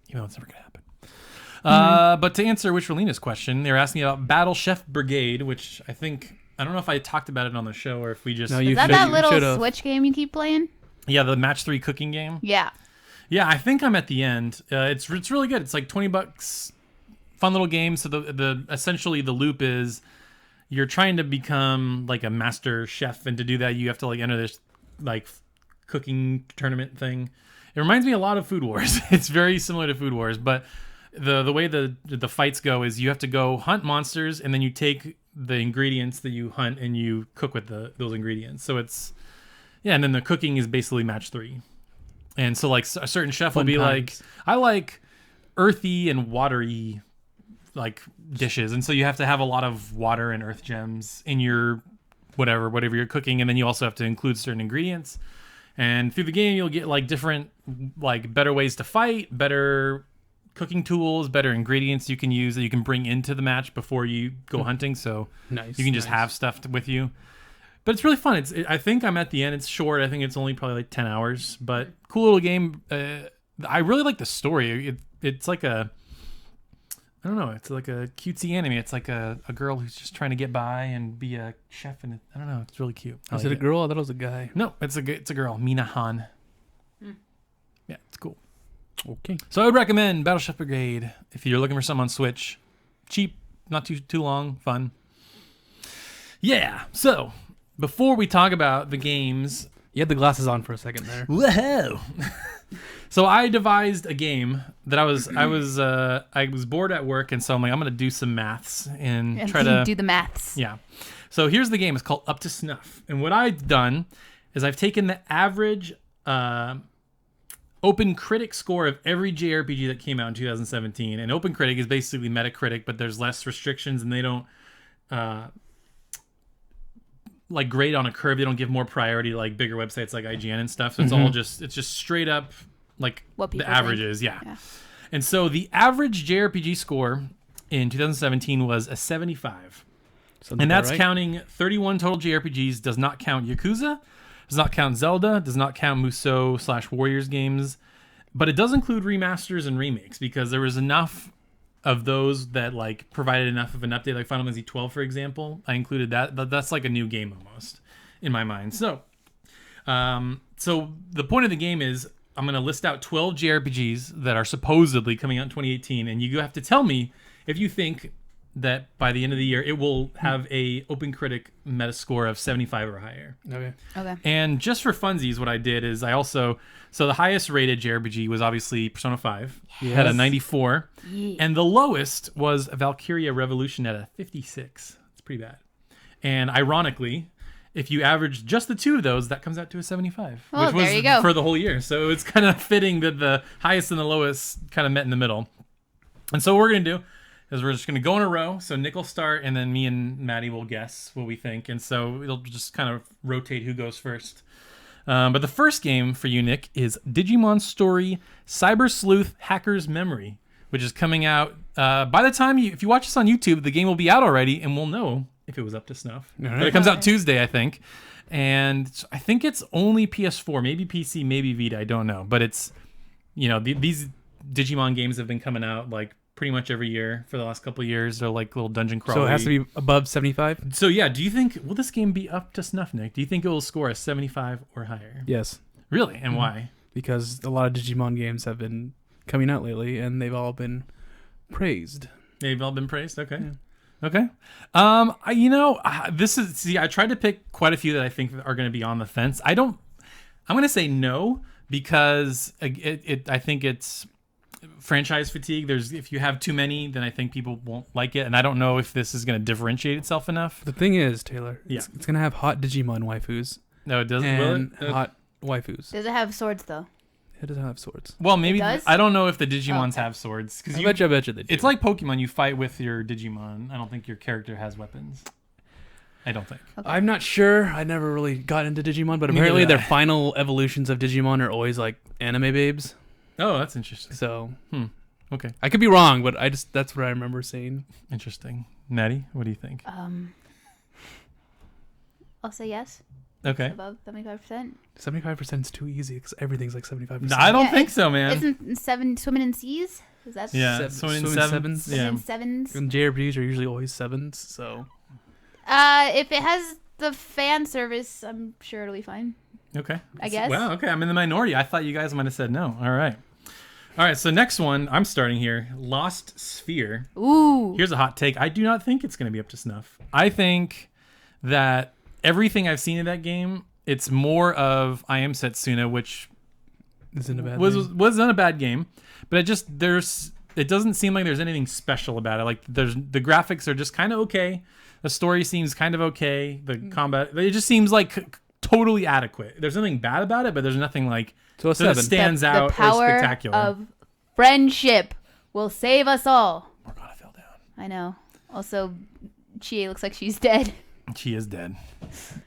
Even though it's never going to happen. But to answer Witcherlina's question, they were asking about Battle Chef Brigade, which I don't know if I talked about it on the show or if we just... Is that little Switch game you keep playing? Yeah, the Match 3 cooking game. Yeah. Yeah, I think I'm at the end. It's really good. It's like $20. Fun little game. So the essentially the loop is you're trying to become like a master chef, and to do that you have to like enter this like cooking tournament thing. It reminds me a lot of Food Wars. It's very similar to Food Wars, but the way the fights go is you have to go hunt monsters, and then you take the ingredients that you hunt and you cook with those ingredients. So it's and then the cooking is basically Match 3. And so like a certain chef will be like, I like earthy and watery like dishes, and so you have to have a lot of water and earth gems in your whatever you're cooking, and then you also have to include certain ingredients. And through the game, you'll get like different, like better ways to fight, better cooking tools, better ingredients you can use that you can bring into the match before you go hunting. So you can just have stuff with you. But it's really fun. I think I'm at the end. It's short. I think it's only probably like 10 hours, but cool little game. I really like the story. It's like I don't know. It's like a cutesy anime. It's like a girl who's just trying to get by and be a chef, and I don't know. It's really cute. Is it a girl? I thought it was a guy. No, it's a girl. Mina Han. Yeah, it's cool. Okay. So I would recommend Battle Chef Brigade if you're looking for some on Switch. Cheap, not too long, fun. Yeah. So before we talk about the games, you had the glasses on for a second there. Whoa. So I devised a game that I was bored at work, and so I'm like, I'm gonna do some maths and try to do the maths. Yeah. So here's the game. It's called Up to Snuff, and what I've done is I've taken the average Open Critic score of every JRPG that came out in 2017, and Open Critic is basically Metacritic, but there's less restrictions, and they don't like grade on a curve. They don't give more priority to like bigger websites like IGN and stuff. So it's just straight up like what the averages. Yeah. And so the average JRPG score in 2017 was a 75. And that's counting 31 total JRPGs, does not count Yakuza, does not count Zelda, does not count Musou/Warriors games, but it does include remasters and remakes, because there was enough of those that like provided enough of an update, like Final Fantasy 12, for example. I included that. That's like a new game almost in my mind. So the point of the game is I'm going to list out 12 JRPGs that are supposedly coming out in 2018, and you have to tell me if you think that by the end of the year it will have a Open Critic Metascore of 75 or higher. Okay. And just for funsies, what I did is so the highest rated JRPG was obviously Persona 5. Yes. It had a 94. Yeah. And the lowest was Valkyria Revolution at a 56. It's pretty bad. And ironically, if you average just the two of those, that comes out to a 75. Oh, which was there you go. For the whole year. So it's kind of fitting that the highest and the lowest kind of met in the middle. And so what we're going to do is we're just going to go in a row. So Nick will start, and then me and Maddie will guess what we think. And so it'll just kind of rotate who goes first. But the first game for you, Nick, is Digimon Story Cyber Sleuth Hacker's Memory, which is coming out. By the time if you watch this on YouTube, the game will be out already, and we'll know if it was up to snuff. Right. But it comes out Tuesday, I think. And I think it's only PS4, maybe PC, maybe Vita. I don't know. But it's, these Digimon games have been coming out like pretty much every year for the last couple of years. They're like little dungeon crawler. So it has to be above 75? So yeah, do you think, will this game be up to snuff, Nick? Do you think it will score a 75 or higher? Yes. Really? And why? because a lot of Digimon games have been coming out lately, and they've all been praised. They've all been praised. Okay. Yeah. Okay. I tried to pick quite a few that I think are going to be on the fence. I'm going to say no because I think it's franchise fatigue. If you have too many, then I think people won't like it. And I don't know if this is going to differentiate itself enough. The thing is, Taylor, Yeah. it's going to have hot Digimon waifus. No, it doesn't. Will And it? hot waifus. Does it have swords though? It doesn't have swords. Well, maybe. It does? I don't know if the Digimons okay. have swords. Because I bet you they do. it's like Pokemon. You fight with your Digimon. I don't think your character has weapons. I don't think. Okay. I'm not sure. I never really got into Digimon, but Me apparently neither. their final evolutions of Digimon are always like anime babes. Oh, that's interesting. So Okay. I could be wrong, but that's what I remember seeing. Interesting. Maddie, what do you think? I'll say yes. Okay. Above 75%. 75% is too easy because everything's like 75%. No, I don't Yeah, think so, man. Isn't seven swimming in seas? Is that Yeah, Swimming swimming sevens. sevens. Yeah. swimming sevens? And JRPGs are usually always 7s, so If it has the fan service, I'm sure it'll be fine. Okay. I guess. Wow. Okay. I'm in the minority. I thought you guys might have said no. All right. All right. So next one, I'm starting here. Lost Sphere. Ooh. Here's a hot take. I do not think it's going to be up to snuff. I think that everything I've seen of that game, it's more of I Am Setsuna, which isn't a bad was thing. not a bad game, but it doesn't seem like there's anything special about it. Like the graphics are just kind of okay. The story seems kind of okay. The combat, it just seems like totally adequate. There's nothing bad about it, but there's nothing like So a that 7. stands out The power or spectacular. of friendship will save us all. Morgana fell down. I know. Also, Chie looks like she's dead. She is dead.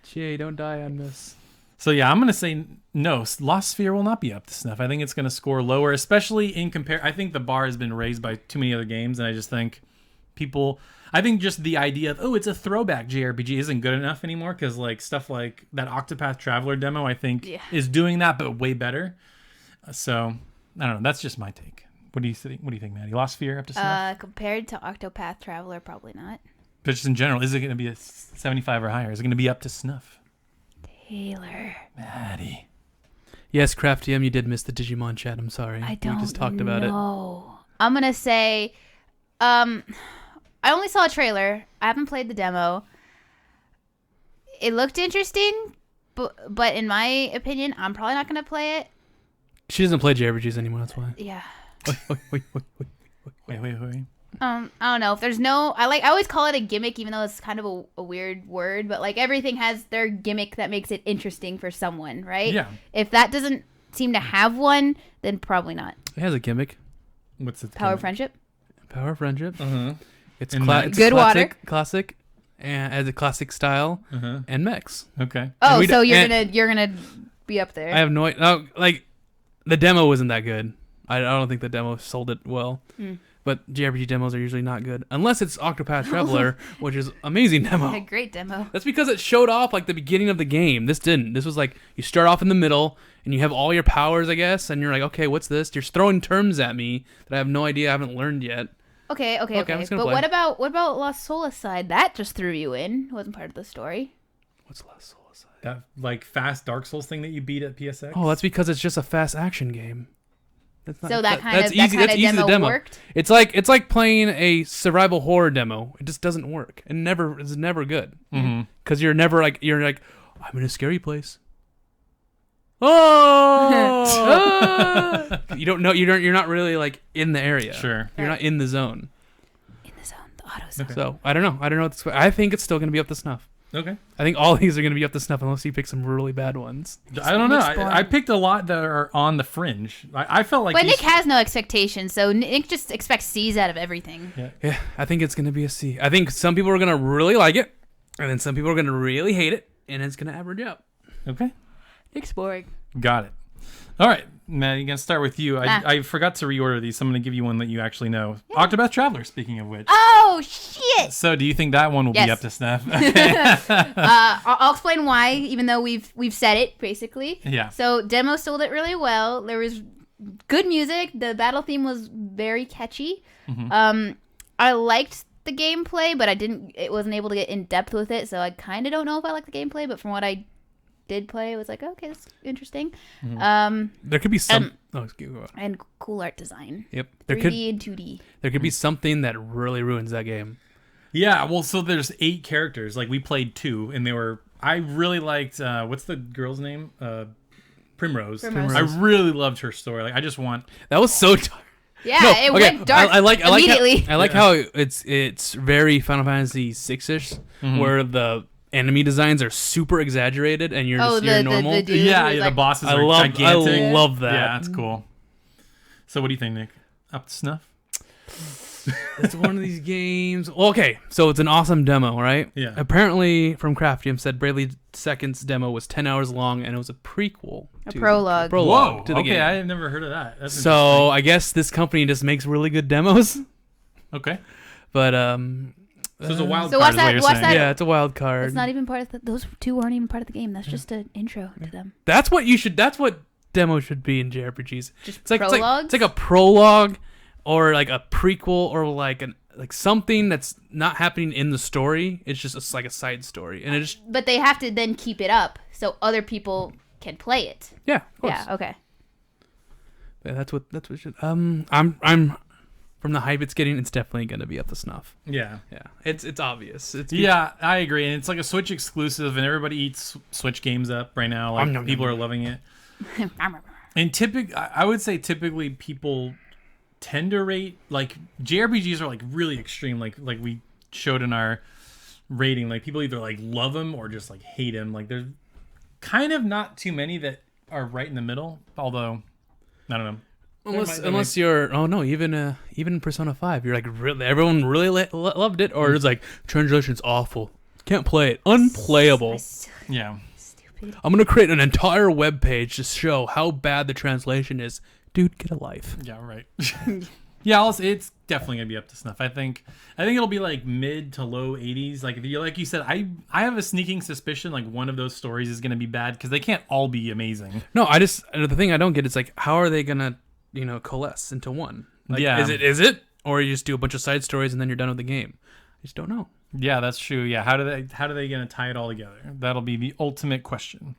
Chie, don't die on this. So yeah, I'm gonna say no. Lost Sphere will not be up to snuff. I think it's gonna score lower, especially in compare. I think the bar has been raised by too many other games, and I just think people. I think just the idea of it's a throwback JRPG isn't good enough anymore because like stuff like that Octopath Traveler demo I think is doing that, but way better. So I don't know. That's just my take. What do you think? What do you think, Maddie? Lost Sphere up to snuff? Compared to Octopath Traveler, probably not. But just in general, is it going to be a 75 or higher? Is it going to be up to snuff? Taylor. Maddie. Yes, CraftDM, you did miss the Digimon chat. I'm sorry. I don't We just talked about it. I'm going to say, I only saw a trailer. I haven't played the demo. It looked interesting, but in my opinion, I'm probably not going to play it. She doesn't play JRPGs anymore, that's why. Yeah. Wait. I don't know if there's no. I always call it a gimmick, even though it's kind of a weird word. But like everything has their gimmick that makes it interesting for someone, right? Yeah. If that doesn't seem to have one, then probably not. It has a gimmick. What's it? Power of friendship. Power of Friendship. Uh-huh. It's, And it's Good water. classic, and as a classic style, Uh-huh. and mechs. Okay. Oh, we so don't- you're gonna be up there. I have no like the demo wasn't that good. I don't think the demo sold it well. But JRPG demos are usually not good unless it's Octopath Traveler, which is amazing demo. A great demo. That's because it showed off like the beginning of the game. This didn't. This was like you start off in the middle and you have all your powers, I guess, and you're like, okay, what's this? You're throwing terms at me that I have no idea, I haven't learned yet. Okay. I'm just But gonna play. what about Lost Soulacide? That just threw you in. It wasn't part of the story. What's Last Soul Aside? That like fast Dark Souls thing that you beat at PSX. Oh, that's because it's just a fast action game. That's not, So that kind that's of easy. That's easy to demo demo. worked. It's like playing a survival horror demo. It just doesn't work. It's never good. Because you're like I'm in a scary place. Oh, you don't know. You're not really like in the area. Sure. You're not in the zone. In the zone, the auto zone. Okay. So I don't know. I think it's still gonna be up to snuff. Okay. I think all these are gonna be up to snuff unless you pick some really bad ones. I don't know. Nick's I picked a lot that are on the fringe. I felt like But these- Nick has no expectations, so Nick just expects C's out of everything. Yeah, I think it's gonna be a C. I think some people are gonna really like it, and then some people are gonna really hate it, and it's gonna average out. Okay. Nick's boring. Got it. All right, Matt, I'm gonna start with you. Ah. I forgot to reorder these, so I'm gonna give you one that you actually know. Octopath Traveler. Speaking of which. Oh shit! So, do you think that one will be Yes. up to snuff? Okay. I'll explain why, even though we've said it basically. Yeah. So demo sold it really well. There was good music. The battle theme was very catchy. I liked the gameplay, but it wasn't able to get in depth with it. So I kind of don't know if I like the gameplay. But from what I did play, it was like, okay, that's interesting. There could be some. Excuse me. And cool art design. Yep. 3D and 2D. There could be something that really ruins that game. Yeah, well, so there's 8 characters. Like, we played 2, and I really liked, what's the girl's name? Primrose. I really loved her story. Like, I just want... That was so dark. Yeah, it went dark immediately. I like how it's very Final Fantasy 6-ish, where the enemy designs are super exaggerated, and you're normal. The dude the bosses are gigantic. I love that. Yeah, that's cool. So what do you think, Nick? Up to snuff? It's one of these games. Okay, so it's an awesome demo, right? Yeah. Apparently, from Craft Jam said Bravely Second's demo was 10 hours long, and it was a prequel. Prologue. Whoa, to the game. I have never heard of that. That's so I guess this company just makes really good demos. Okay. But so it's a wild So card. what's that? Yeah, it's a wild card. It's not even part of those 2 aren't even part of the game. That's just an intro to them. That's what demo should be in JRPGs. Just It's like a prologue, or like a prequel, or like something that's not happening in the story. It's just like a side story, and it just. But they have to then keep it up so other people can play it. Yeah. Of course. Yeah. Okay. Yeah, that's what should. I'm from the hype it's getting. It's definitely gonna be up to snuff. Yeah. Yeah. It's obvious. Yeah, I agree, and it's like a Switch exclusive, and everybody eats Switch games up right now. Like people are loving it. And I would say typically people tend to rate, like, JRPGs are like really extreme, like we showed in our rating. Like, people either like love them or just like hate them. Like, there's kind of not too many that are right in the middle, although I don't know. Unless you're even Persona 5, you're like everyone really loved it, or it's like translation's awful, can't play it, unplayable. Yeah. Stupid. I'm gonna create an entire web page to show how bad the translation is. Dude, get a life. Yeah, right. Yeah, it's definitely gonna be up to snuff. I think it'll be like mid to low 80s. Like you said, I have a sneaking suspicion like one of those stories is gonna be bad because they can't all be amazing. No, the thing I don't get is like, how are they gonna coalesce into one? Like, yeah, is it, or you just do a bunch of side stories and then you're done with the game? I just don't know. Yeah, that's true. Yeah, how do they gonna tie it all together? That'll be the ultimate question.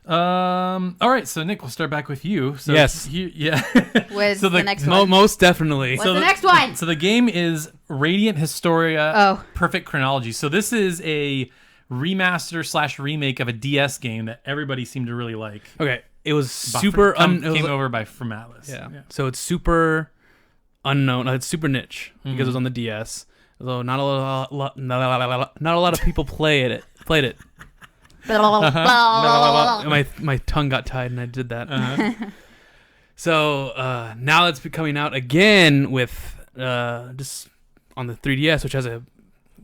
All right, so Nick, we'll start back with you. So yes. Yeah. Where's So the next one? Most definitely. What's the next one? So the game is Radiant Historia Perfect Chronology. So this is a remaster/remake of a DS game that everybody seemed to really like. Okay, it was super came over by from Atlas. Yeah. So it's super unknown. It's super niche because it was on the DS. Although not a lot of people played it. My tongue got tied and I did that. So now it's coming out again with just on the 3DS, which has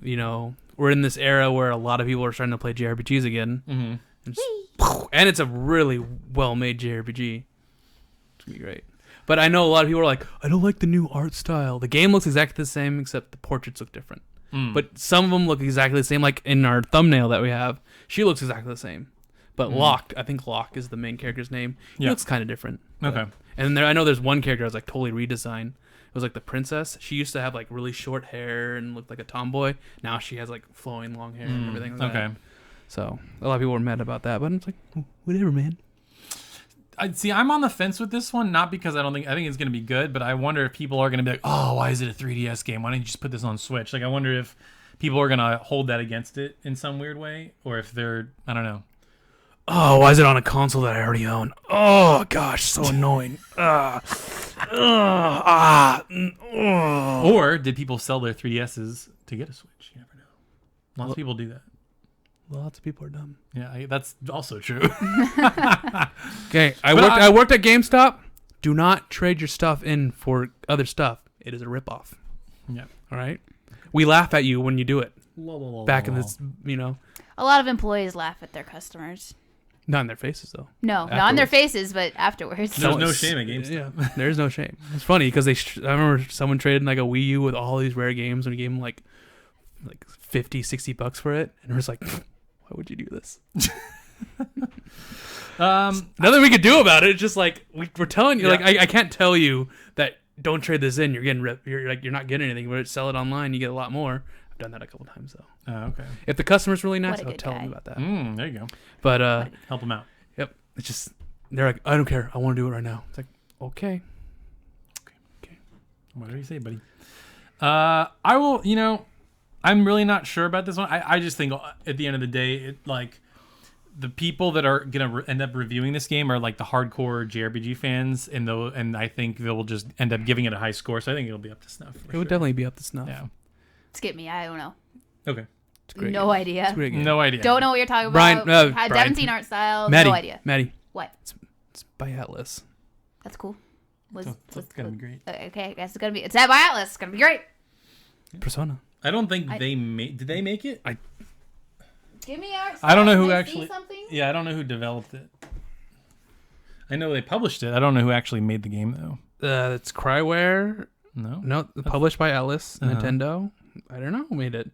we're in this era where a lot of people are starting to play JRPGs again. And it's a really well-made JRPG. It's gonna be great. But I know a lot of people are like, I don't like the new art style. The game looks exactly the same, except the portraits look different. But some of them look exactly the same. Like in our thumbnail that we have, she looks exactly the same. But Locke, I think Locke is the main character's name. He looks kind of different. Okay. And I know there's one character that was like totally redesigned. It was like the princess. She used to have like really short hair and looked like a tomboy. Now she has like flowing long hair and everything like that. So a lot of people were mad about that, but it's like, whatever, man. I'm on the fence with this one, not because I think it's going to be good, but I wonder if people are going to be like, oh, why is it a 3DS game? Why don't you just put this on Switch? Like, I wonder if people are going to hold that against it in some weird way, or if they're, I don't know. Oh, why is it on a console that I already own? Oh, gosh, so annoying. Or did people sell their 3DSs to get a Switch? You never know. Lots of people do that. Lots of people are dumb. Yeah, that's also true. Okay, I worked at GameStop. Do not trade your stuff in for other stuff. It is a ripoff. Yeah. All right? We laugh at you when you do it. Back in this, A lot of employees laugh at their customers. Not in their faces, though. No, not on their faces, but afterwards. There's no shame at GameStop. Yeah, there's no shame. It's funny because I remember someone traded like a Wii U with all these rare games and we gave them like $50-$60 for it. And it was like, why would you do this? Nothing we could do about it. It's just like we're telling you. Like I can't tell you that don't trade this in. You're getting ripped. You're not getting anything. But sell it online, you get a lot more. I've done that a couple times though. Oh, okay. If the customer's really nice, What a I'll good tell guy. them about that. There you go. But Help them out. yep, it's just they're like, I don't care. I want to do it right now. It's like, okay. Whatever you say, buddy. I will. I'm really not sure about this one. I just think at the end of the day, the people that are gonna end up reviewing this game are like the hardcore JRPG fans, and I think they'll just end up giving it a high score. So I think it'll be up to snuff. It would definitely be up to snuff. Yeah. Skip me. I don't know. Okay. It's a great No game. idea. It's a great game. No idea. Don't know what you're talking Brian- about. Brian. Haven't seen art style. Maddie, No idea. Maddie, What? it's by Atlas. That's cool. So it's gonna be great. Okay, I guess it's gonna be. It's at by Atlas. It's gonna be great. Persona. I don't think they made. Did they make it? Give me art. I don't know style. who Can I actually. see something? Yeah, I don't know who developed it. I know they published it. I don't know who actually made the game though. It's Cryware. No. No, published by Atlas. Nintendo. I don't know who made it.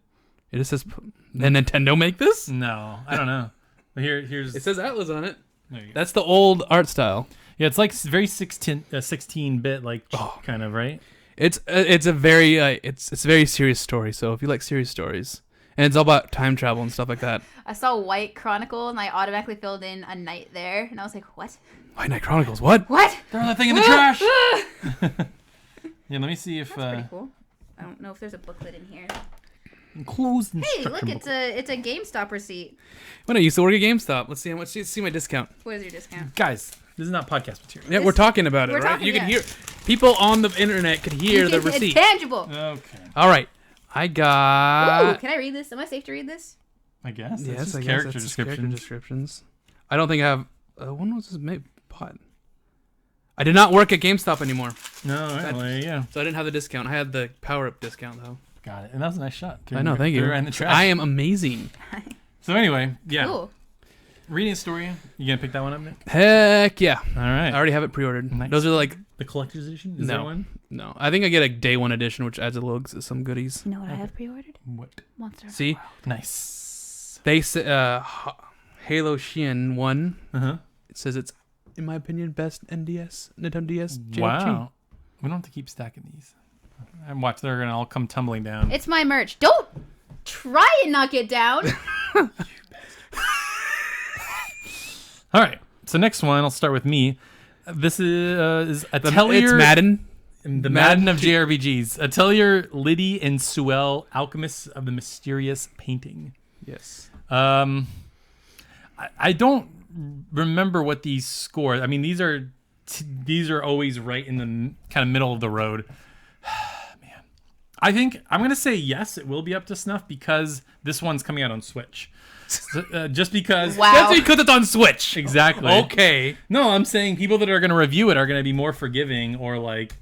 It just says, did Nintendo make this? No, I don't know. But here's. It says Atlas on it. There you go. That's the old art style. Yeah, it's like very 16-bit, like kind of, right? It's a very it's a very serious story. So if you like serious stories, and it's all about time travel and stuff like that. I saw White Chronicle and I automatically filled in a night there, and I was like, what? White Knight Chronicles. What? What? Throw that thing in the trash. Yeah, let me see if That's pretty cool. I don't know if there's a booklet in here. closed Hey, instruction look, book. it's a GameStop receipt. When I used to work at GameStop. Let's see how much. See my discount. What is your discount? Guys, this is not podcast material. Yeah, we're talking about it, we're right? talking, You can yeah. hear people on the internet could hear the It's receipt. tangible. Okay, All right, I got. Ooh, can I read this? Am I safe to read this? I guess. That's Yes, just I guess character that's just character descriptions. descriptions. I don't think I have. When was this made? Pot. I did not work at GameStop anymore, No, well, there you go. so I didn't have the discount. I had the power up discount though. Got it. And that was a nice shot. I know, thank you. Right in the trash. I am amazing. So anyway, yeah. Cool. Reading Storia. You gonna pick that one up, Nick? Heck yeah! All right. I already have it pre-ordered. Nice. Those are like The collector's edition? Is No. there one? no. I think I get a day one edition, which adds a little some goodies. You know what I have pre-ordered? What? Monster. See, Nice. they say Halo Shein 1. Uh-huh. It says it's, in my opinion, best Nintendo DS JRPG. Wow. We don't have to keep stacking these. And watch, they're gonna all come tumbling down. It's my merch. Don't try and knock it down. All right. So next one, I'll start with me. This is Atelier. It's Madden. The Madden of JRPGs. Atelier, Liddy, and Suel, Alchemists of the Mysterious Painting. Yes. I don't remember what these scores. I mean, these are always right in the kind of middle of the road. Man, I think I'm gonna say yes. It will be up to snuff because this one's coming out on Switch. Just because. Wow. That's because it's on Switch. Exactly. Okay. No, I'm saying people that are gonna review it are gonna be more forgiving, or like,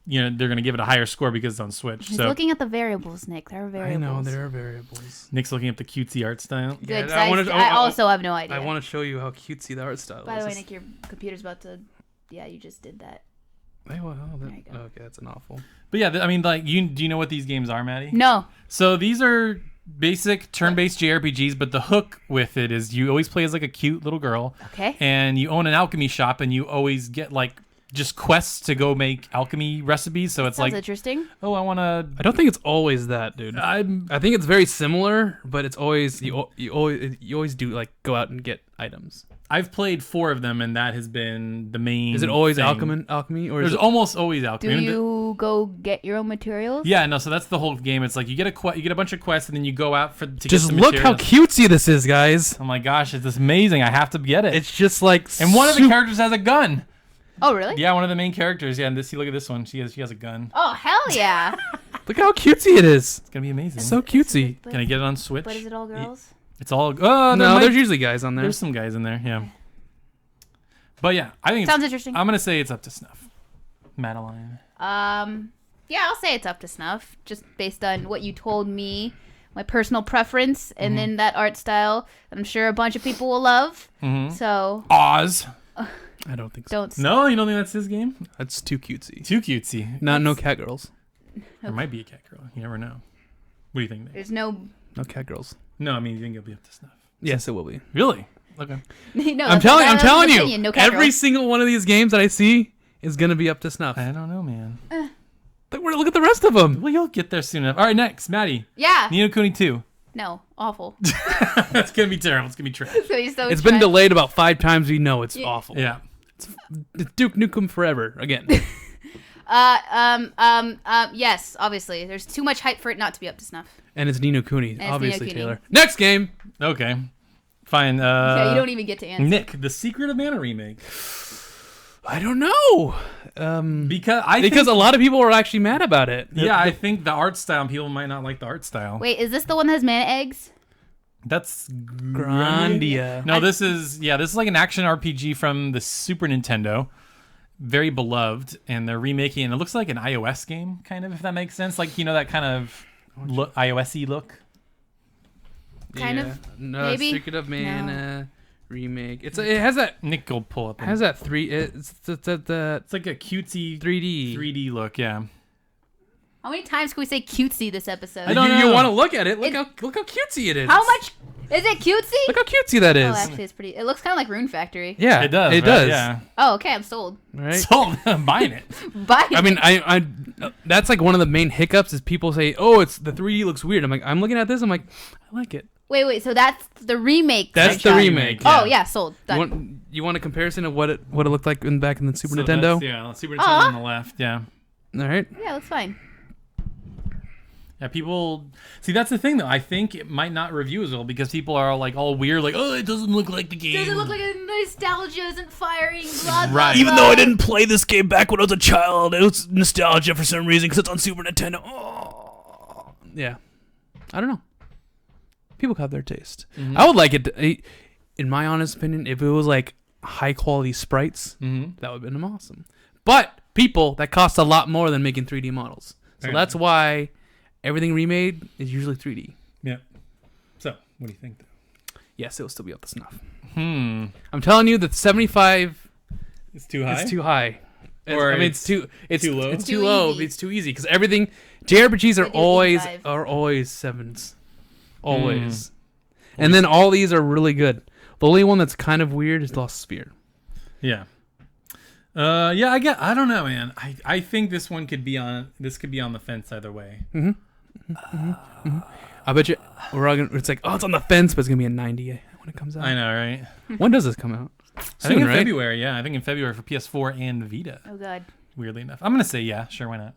they're gonna give it a higher score because it's on Switch. He's So looking at the variables, Nick. There are I variables. know there are variables. Nick's looking up the cutesy art style. Good. Yeah, 'cause I wanna- I I- also have no idea. I want to show you how cutesy the art style By is. the way, Nick, your computer's about to. Yeah, you just did that. Hey, well, There you go. okay, that's an awful. But yeah, I mean, like, do you know what these games are, Maddie? No. So these are basic turn-based JRPGs, but the hook with it is you always play as like a cute little girl, Okay. and you own an alchemy shop, and you always get like just quests to go make alchemy recipes. So it's Sounds like, interesting. oh, I want to. I don't think it's always that, dude. I think it's very similar, but it's always you always do like go out and get items. I've played 4 of them, and that has been the main. Is it always thing. alchemy, or is There's it, almost always Do alchemy. I mean, you go get your own materials? yeah, no. So that's the whole game. It's like you get you get a bunch of quests, and then you go out to just get some look how materials. cutesy this is, guys? Oh my gosh, it's amazing! I have to get it. It's just like and one of the characters has a gun. Oh, really? Yeah, one of the main characters. Yeah, and see, look at this one. She has a gun. Oh, hell yeah. Look how cutesy it is. It's gonna be amazing. So cutesy. Can I get it on Switch? But is it all girls? It's all. Oh No, there's usually guys on there. there's some guys in there. Yeah. But yeah, I think Sounds interesting. I'm gonna say it's up to snuff. Madeline. Yeah, I'll say it's up to snuff, just based on what you told me, my personal preference, and then that art style. I'm sure a bunch of people will love. So Oz. I don't think so. don't. No, you don't think that's his game? That's too cutesy. Too cutesy. No cat girls. There might be a cat girl. You never know. What do you think, Nick? There's no. No cat girls. No, I mean, you think it'll be up to snuff? Yes, it will be. Really? Okay. No, I'm that's telling an you, opinion, no cat every girls. single one of these games that I see is gonna be up to snuff. I don't know, man. Look at the rest of them. Well, you'll get there soon enough. All right, next, Maddie. Yeah. Ni no Kuni 2. No, awful. That's gonna be terrible. It's gonna be trash. So It's been delayed about 5 times. We know it's awful. Yeah. It's Duke Nukem forever again. Yes, obviously. There's too much hype for it not to be up to snuff. And it's Ni no Kuni, it's obviously, Ni no Kuni. Taylor. Next game. Okay. Fine. Yeah, you don't even get to answer. Nick, the Secret of Mana remake. I don't know. Because a lot of people are actually mad about it. Yeah, I think the art style, people might not like the art style. Wait, is this the one that has mana eggs? That's Grandia. No, this is like an action RPG from the Super Nintendo. Very beloved, and they're remaking, and it looks like an iOS game, kind of, if that makes sense. Like, that kind of iOS-y look. Kind of, No, maybe? Secret of Mana remake. It has that. Nick, go pull up. Has that three? It's like a cutesy 3D. look, yeah. How many times can we say cutesy this episode? I don't know. You want to look at it? Look how cutesy it is. How much? Is it cutesy? Look how cutesy that is. Oh, actually, it's pretty. It looks kind of like Rune Factory. Yeah, It does. It right? does. Yeah. Oh, okay, I'm sold. Right. Sold. I'm buying it. Buy it. I mean, I that's like one of the main hiccups is people say, "Oh, it's the 3D looks weird." I'm like, I'm looking at this. I'm like, I like it. Wait. So that's the remake. That's the shot. remake. Oh yeah, sold. Done. You want a comparison of what it looked like back in the Super So Nintendo? that's, Super Nintendo on the left. Yeah. All right. Yeah, that's fine. Yeah, people see that's the thing though. I think it might not review as well because people are like all weird, like, oh, it doesn't look like the game. Does it look like a nostalgia isn't firing? Blah, blah, Right. Even blah. though I didn't play this game back when I was a child, it was nostalgia for some reason because it's on Super Nintendo. Oh. Yeah, I don't know. People have their taste. Mm-hmm. I would like it, in my honest opinion, if it was like high quality sprites. Mm-hmm. That would have been awesome. But people, that costs a lot more than making 3D models. So Okay. that's why everything remade is usually 3D. Yeah. So, what do you think? Yes, it'll still be up to snuff. I'm telling you that 75 It's too high. is too high. Or it's too low? It's Too too low. easy. It's too easy because everything JRPGs I do always sevens, always. And then all these are really good. The only one that's kind of weird is Lost Sphere. Yeah. Yeah, I don't know, man. I think this could be on the fence either way. I bet you we're all gonna. It's like, oh, it's on the fence, but it's gonna be a 90 when it comes out. I know, right? When does this come out? I Soon, think in right? February, yeah. I think in February for PS4 and Vita. Oh god, Weirdly enough. I'm gonna say yeah, sure, why not?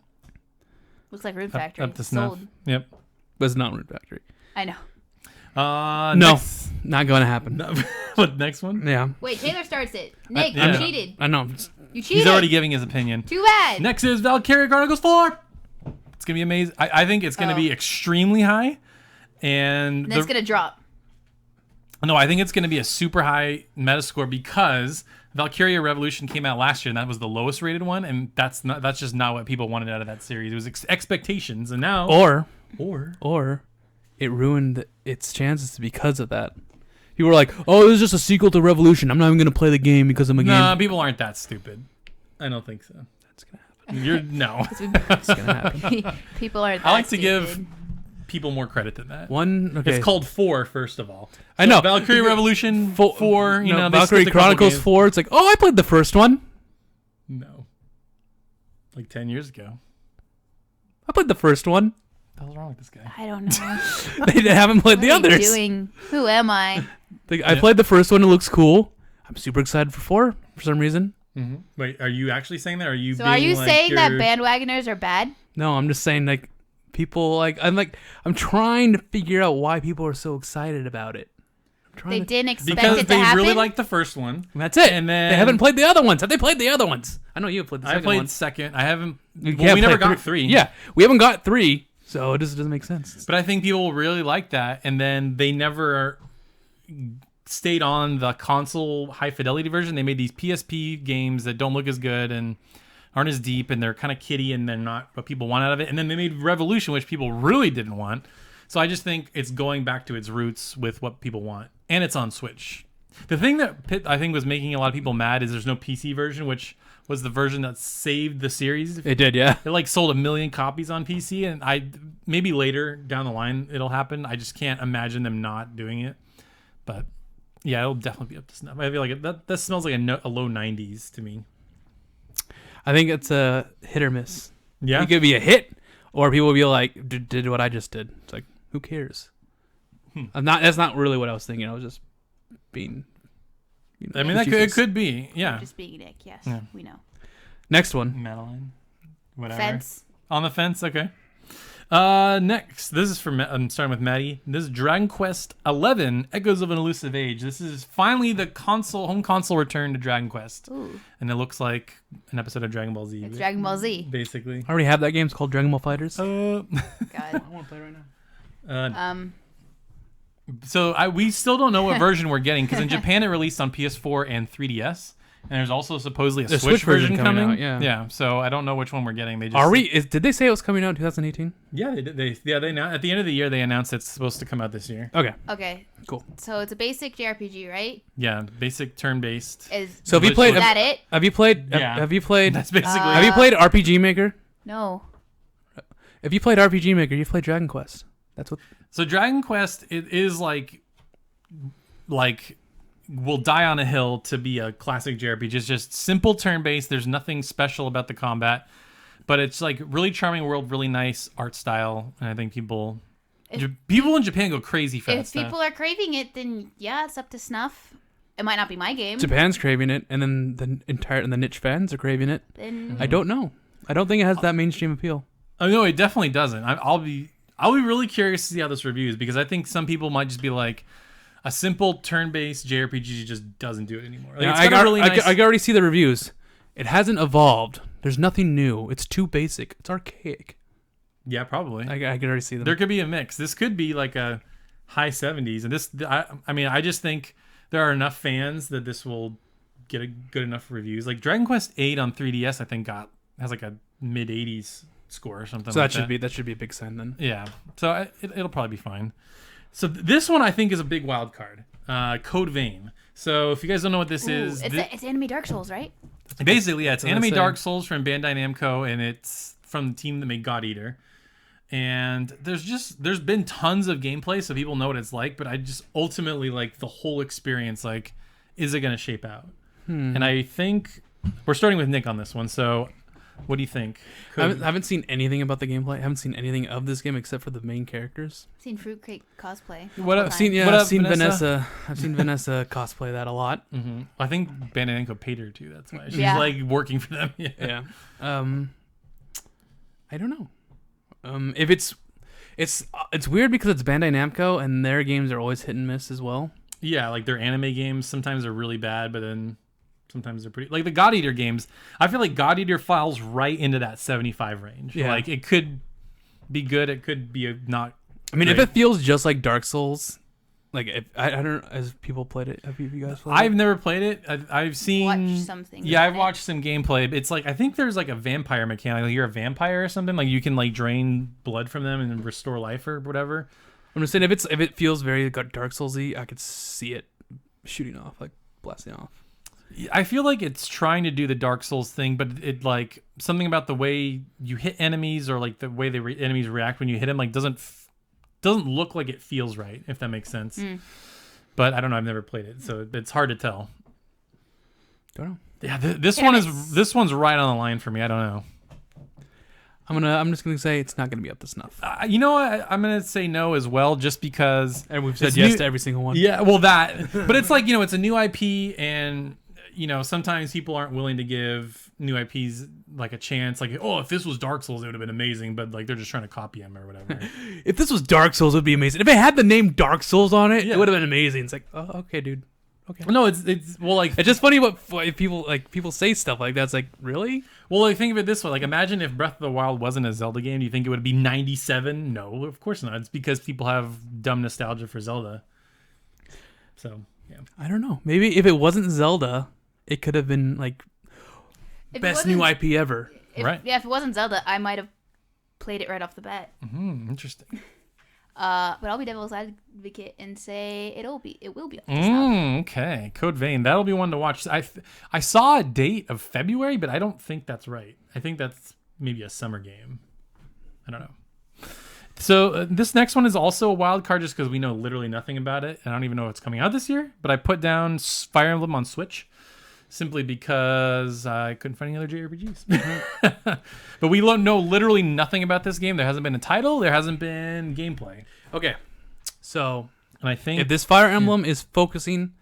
looks like Rune Factory. Up to snuff. Sold. Yep. But it's not Rune Factory. I know. No, Next, not going to happen. what, next one? Yeah, Wait, Taylor starts it. Nick, yeah. you cheated. I know. You cheated. He's already giving his opinion. Too bad. Next is Valkyria Chronicles 4. It's gonna be amazing. I think it's gonna be extremely high, and And then it's gonna drop. no, I think it's gonna be a super high Metascore because Valkyria Revolution came out last year, and that was the lowest rated one, and that's just not what people wanted out of that series. It was expectations, and now Or it ruined its chances because of that. People were like, "Oh, this is just a sequel to Revolution. I'm not even gonna play the game because I'm a no, game." people aren't that stupid. I don't think so. That's gonna happen. You're no. It's gonna happen. People are. I like to stupid. give people more credit than that. Okay. It's called 4, first of all. I know. Valkyria Revolution 4. You know, they Valkyrie skipped a couple Chronicles games. 4. It's like, oh, I played the first one. No. Like 10 years ago. I played the first one. What the hell's wrong with this guy? I don't know. They haven't played the What are you others. doing? Who am I? I played the first one. It looks cool. I'm super excited for 4 for some reason. Mm-hmm. Wait, are you actually saying that? Or are you So being are you like saying that you're- bandwagoners are bad? No, I'm just saying like people I'm trying to figure out why people are so excited about it. I'm trying They to, didn't expect Because it to they happen. really liked the first one. That's it. and then- they haven't played the other ones. Have they played the other ones? I know you have played the I second played one. second. I haven't. You Well, can't we never play got 3. Yeah, we haven't got 3, so it just doesn't make sense. But I think people really like that, and then they never stayed on the console high fidelity version. They made these PSP games that don't look as good and aren't as deep, and they're kind of kiddie, and they're not what people want out of it. And then they made Revolution, which people really didn't want. So I just think it's going back to its roots with what people want, and it's on Switch. The thing that I think was making a lot of people mad is there's no PC version, which was the version that saved the series. It did, yeah. It like sold 1 million copies on PC, and maybe later down the line it'll happen. I just can't imagine them not doing it. But yeah, it'll definitely be up to snuff. I feel like that smells like a low 90s to me. I think it's a hit or miss. Yeah. It could be a hit, or people will be like, did what I just did. It's like, who cares? That's not really what I was thinking. I was just being. I mean, it could be. Yeah. Just being Nick. Yes, we know. Next one. Madeline. Whatever. Fence. On the fence. Okay. Next, this is from. I'm starting with Maddie. This is Dragon Quest 11: Echoes of an Elusive Age. This is finally the home console return to Dragon Quest, and it looks like an episode of Dragon Ball Z. It's Dragon Ball Z. Basically. I already have that game. It's called Dragon Ball Fighters. God. I want to play right now. So we still don't know what version we're getting because in Japan it released on PS4 and 3DS, and there's also supposedly a Switch version coming out. Yeah. So I don't know which one we're getting. They just Are we? Did they say it was coming out in 2018? Yeah, they did. They at the end of the year they announced it's supposed to come out this year. Okay. Okay. Cool. So it's a basic JRPG, right? Yeah, basic turn-based. So have you played? Is that it? Have you played? Yeah. Have you played? That's basically. Have you played RPG Maker? No. If you played RPG Maker, you've played Dragon Quest. That's what. So Dragon Quest, it is like will die on a hill to be a classic JRPG. It's just simple turn-based. There's nothing special about the combat, but it's like really charming world, really nice art style, and I think people in Japan go crazy for that If stuff. people are craving it, then yeah, it's up to snuff. It might not be my game. Japan's craving it, and then the niche fans are craving it. Then I don't know. I don't think it has that mainstream appeal. Oh no, it definitely doesn't. I'll be really curious to see how this reviews because I think some people might just be like, a simple turn-based JRPG just doesn't do it anymore. Like, I can already see the reviews. It hasn't evolved. There's nothing new. It's too basic. It's archaic. Yeah, probably. I can already see them. There could be a mix. This could be like a high 70s, and this. I just think there are enough fans that this will get a good enough reviews. Like Dragon Quest 8 on 3DS, I think has like a mid 80s score or something. So like that should be a big sign then. Yeah. So it'll probably be fine. So this one I think is a big wild card. Code Vein. So if you guys don't know what this is, it's Anime Dark Souls, right? Basically, yeah, it's That's what Anime I'm Dark Souls from Bandai Namco, and it's from the team that made God Eater. And there's been tons of gameplay, so people know what it's like. But I just ultimately like the whole experience. Like, is it going to shape out? And I think we're starting with Nick on this one. So, what do you think? I haven't seen anything about the gameplay. I haven't seen anything of this game except for the main characters. I've seen Fruit Crate cosplay. What I've seen Vanessa? I've seen Vanessa cosplay that a lot. Mm-hmm. I think Bandai Namco paid her too. That's why she's Yeah. like working for them. Yeah. I don't know. If it's weird because it's Bandai Namco and their games are always hit and miss as well. Yeah, like their anime games sometimes are really bad, but then sometimes they're pretty. Like the God Eater games, I feel like God Eater falls right into that 75 range. Yeah. Like it could be good, it could be not. I mean, great. if it feels just like Dark Souls, like I don't know, as people played it. Have you guys played I've it? never played it. I've seen Watched some things Yeah, I've on it. watched some gameplay. It's like I think there's like a vampire mechanic. Like you're a vampire or something. Like you can like drain blood from them and restore life or whatever. I'm just saying if it feels very Dark Soulsy, I could see it shooting off, like blasting off. I feel like it's trying to do the Dark Souls thing, but it like something about the way you hit enemies or like the way the enemies react when you hit them like doesn't look like it feels right, if that makes sense. But I don't know. I've never played it, so it's hard to tell. Don't know. Yeah, this one's right on the line for me. I don't know. I'm just gonna say it's not gonna be up to snuff. You know what? I'm gonna say no as well, just because. And we've said it's yes new- to every single one. Yeah, well that, but it's like it's a new IP, and sometimes people aren't willing to give new IPs like a chance. Like, oh, if this was Dark Souls, it would have been amazing, but like they're just trying to copy them or whatever. If this was Dark Souls, it would be amazing. If it had the name Dark Souls on it, Yeah. it would have been amazing. It's like, oh, okay, dude. Okay. No, it's well, like It's just funny what people say stuff like that. It's like, really? well, like think of it this way. Like, imagine if Breath of the Wild wasn't a Zelda game. Do you think it would be 97? No, of course not. It's because people have dumb nostalgia for Zelda. So yeah. I don't know. Maybe if it wasn't Zelda, it could have been like If it best new wasn't- IP ever. Right. Yeah, if it wasn't Zelda, I might have played it right off the bat. Interesting. But I'll be devil's advocate and say it will be up to snuff. Okay, Code Vein. That'll be one to watch. I saw a date of February, but I don't think that's right. I think that's maybe a summer game. I don't know. So this next one is also a wild card just because we know literally nothing about it. And I don't even know if it's coming out this year. But I put down Fire Emblem on Switch. simply because I couldn't find any other JRPGs. But we know literally nothing about this game. There hasn't been a title. There hasn't been gameplay. Okay, so And I think if this Fire Emblem is focusing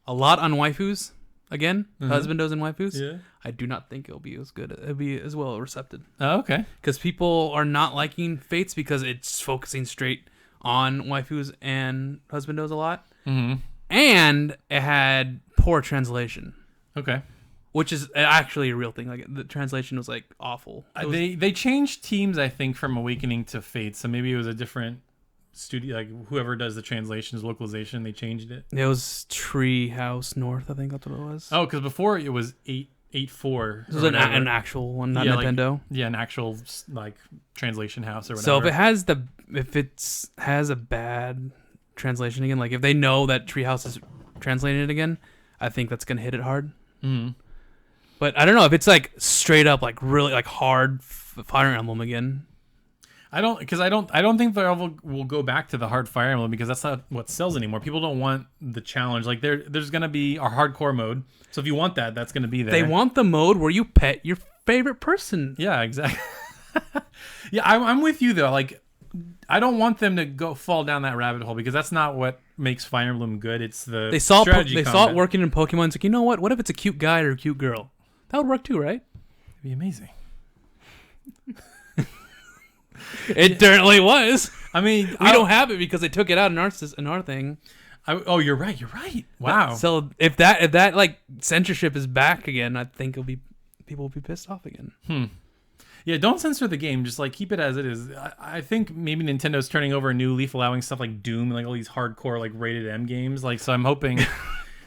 a lot on waifus again, husbandos and waifus, Yeah. I do not think it'll be as good. It'll be as well recepted Oh, okay. because people are not liking Fates because it's focusing straight on waifus and husbandos a lot, and it had poor translation, Okay. which is actually a real thing. Like the translation was like awful. It was- They changed teams, I think, from Awakening to Fate, so maybe it was a different studio. Like whoever does the translations, localization, they changed it. It was Treehouse North, I think that's what it was. Oh, because before it was 8.4. This was an actual one, not Yeah, Nintendo. an actual like translation house or whatever. So if it has a bad translation again, like if they know that Treehouse is translating it again, I think that's gonna hit it hard. But I don't know if it's like straight up like really like hard Fire Emblem again. I don't think they will go back to the hard Fire Emblem because that's not what sells anymore. People don't want the challenge. Like there's gonna be a hardcore mode. So if you want that, that's gonna be there. They want the mode where you pet your favorite person. Yeah, exactly. Yeah, I'm with you though. Like, I don't want them to fall down that rabbit hole because that's not what makes Fire Emblem good. It's the They saw strategy it combat. working in Pokemon. It's like, you know what? What if it's a cute guy or a cute girl? That would work too, right? It'd be amazing. It certainly was. I mean, We don't have it because they took it out in our thing. Oh, you're right. Wow. So if that like censorship is back again, I think people will be pissed off again. Yeah, don't censor the game. Just like keep it as it is. I think maybe Nintendo's turning over a new leaf, allowing stuff like Doom and like all these hardcore like rated M games. Like, so I'm hoping.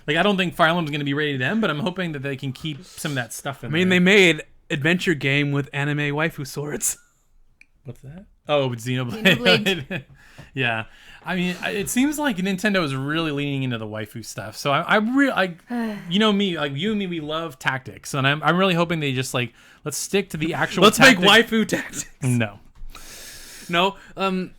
Like, I don't think Fire Emblem's going to be rated M, but I'm hoping that they can keep some of that stuff in there. I mean, they made adventure game with anime waifu swords. What's that? Oh, Xenoblade. Xenoblade. Yeah. I mean, it seems like Nintendo is really leaning into the waifu stuff. So you know me, like you and me, we love tactics, and I'm really hoping they just like let's stick to the actual. Let's tactic. make waifu tactics. No.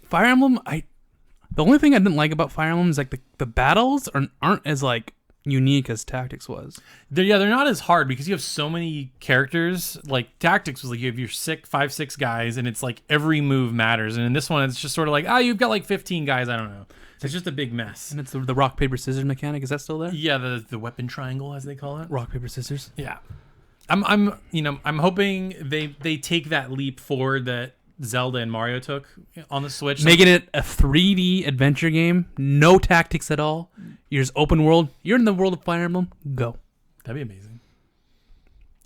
Fire Emblem. The only thing I didn't like about Fire Emblem is like the battles aren't as like unique as Tactics was. They're not as hard because you have so many characters. Like Tactics was like you have your 5-6 guys, and it's like every move matters. And in this one, it's just sort of like you've got like 15 guys. I don't know. It's just a big mess. And it's the rock paper scissors mechanic. Is that still there? Yeah, the weapon triangle as they call it. Rock paper scissors. Yeah, I'm hoping they take that leap forward that Zelda and Mario took on the Switch, making it a 3D adventure game, no tactics at all. You're just open world. You're in the world of Fire Emblem. Go. That'd be amazing.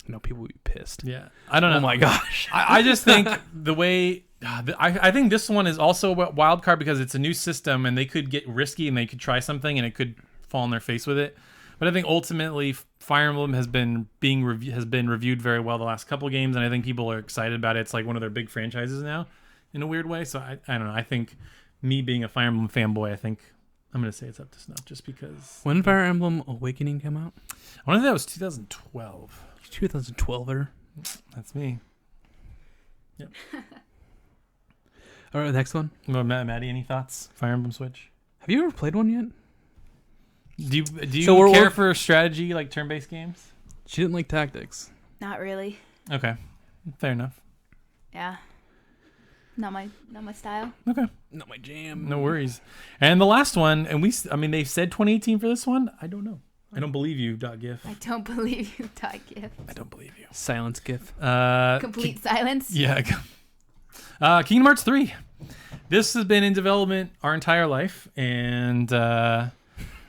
No, people would be pissed. Yeah, I don't know. Oh my gosh. I just think the way I think this one is also a wild card because it's a new system and they could get risky and they could try something and it could fall in their face with it. But I think ultimately Fire Emblem has been reviewed very well the last couple of games, and I think people are excited about it. It's like one of their big franchises now, in a weird way. So I don't know. I think me being a Fire Emblem fanboy, I think I'm gonna say it's up to snuff just because. When did Fire Emblem Awakening come out? I want to say that was 2012. 2012er. That's me. Yep. All right, next one. Well, Maddie, any thoughts? Fire Emblem Switch. Have you ever played one yet? Do you So we're care for strategy like turn-based games? She didn't like tactics. Not really. Okay, fair enough. Yeah. Not my style. Okay, Not my jam. no worries. And the last one, and they said 2018 for this one. I don't know. I don't believe you. .gif. I don't believe you, .gif. I don't believe you. Silence gif. Complete silence. Yeah. Kingdom Hearts 3. This has been in development our entire life, and Have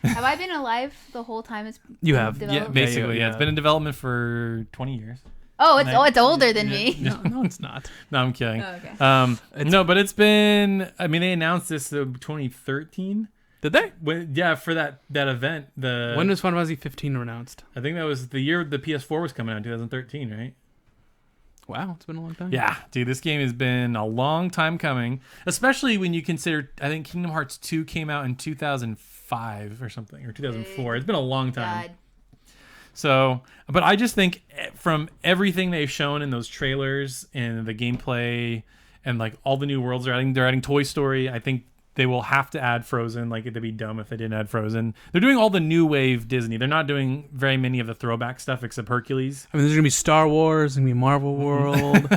I been alive the whole time it's You have. been developed? basically, Yeah, It's been in development for 20 years. Oh, it's older than me. No, it's not. No, I'm kidding. Oh, okay. No, but it's been. I mean, they announced this in 2013. Did they? For that event. When was Final Fantasy 15 announced? I think that was the year the PS4 was coming out, 2013, right? Wow, it's been a long time. Yeah, dude, this game has been a long time coming, especially when you consider. I think Kingdom Hearts 2 came out in 2005 or something, or 2004. It's been a long time. God. So, but I just think from everything they've shown in those trailers and the gameplay and like all the new worlds they're adding Toy Story. I think they will have to add Frozen. Like, it'd be dumb if they didn't add Frozen. They're doing all the new wave Disney. They're not doing very many of the throwback stuff except Hercules. I mean, there's gonna be Star Wars, there's gonna be Marvel World.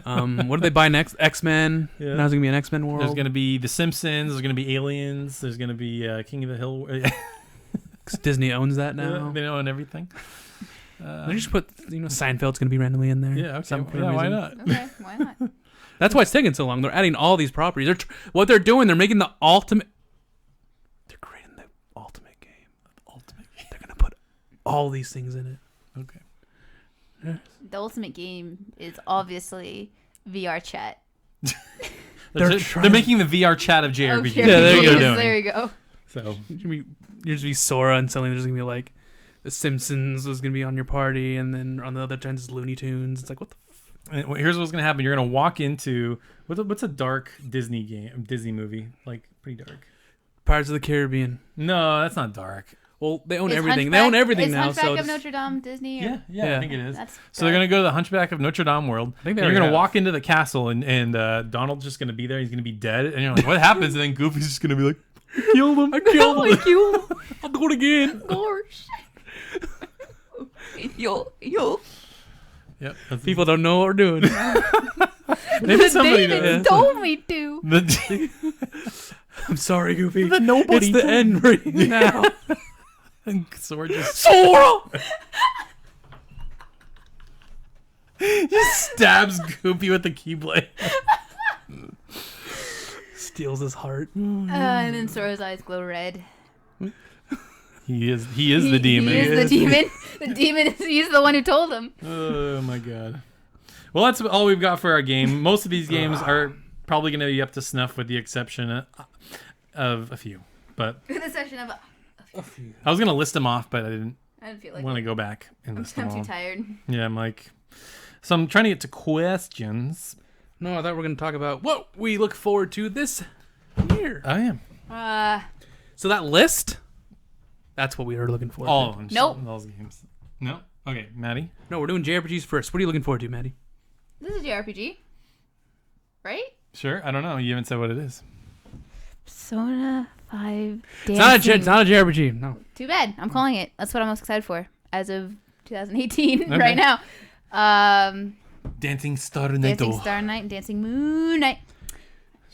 What do they buy next? X-Men. Yeah. Now there's gonna be an X-Men world. There's gonna be The Simpsons. There's gonna be Aliens. There's gonna be King of the Hill. 'Cause Disney owns that now. They own everything. They just put, Seinfeld's gonna be randomly in there. Yeah, okay. For some Why reason. not? Okay, why not? That's why it's taking so long. They're adding all these properties. What they're doing, they're making the ultimate. They're creating the ultimate game. They're gonna put all these things in it. Okay. The ultimate game is obviously VR chat. They're making the VR chat of JRPG. Yeah, there you go. There you go. So You're just be Sora, and suddenly there's gonna be like The Simpsons was gonna be on your party, and then on the other times it's Looney Tunes. It's like, what the. and here's what's gonna happen. You're gonna walk into what's a dark Disney movie, like pretty dark. Pirates of the Caribbean. No, that's not dark. Well, they own Is everything. Hunchback- They own everything is now. Hunchback So of it's- Notre Dame Disney? Or? Yeah, I think it is. That's So they're gonna go to the Hunchback of Notre Dame world. I think they You're already gonna have. walk into the castle, and Donald's just gonna be there. He's gonna be dead, and you're like, what happens? And then Goofy's just gonna be like, killed him. I killed him. you. I'll do it again. Gosh. Yo. Yep. that's- People don't know what we're doing. Maybe somebody David does. told me to. I'm sorry, Goofy. The nobody It's the told- end right now. And Sword just Sora. stabs Goofy with the Keyblade. Steals his heart. And then Sora's eyes glow red. He is the demon. He is the demon. The demon is he's the one who told him. Oh my god. Well, that's all we've got for our game. Most of these games are probably going to be up to snuff, with the exception of a few. But The session of I was going to list them off, but I didn't I don't feel like want to go back and list them I'm all. too tired. Yeah, I'm like, so I'm trying to get to questions. No, I thought we were going to talk about what we look forward to this year. I am So that list, that's what we are looking forward all to. of them. Nope. All those games. No. Okay, Maddie. No, we're doing JRPGs first. What are you looking forward to, Maddie? This is a JRPG, right? Sure. I don't know. You haven't said what it is. Persona 5 It's not a JRPG. No. Too bad. I'm calling it. That's what I'm most excited for as of 2018 Okay. right now. Dancing Star Night. Dancing Star Night and Dancing Moon Night.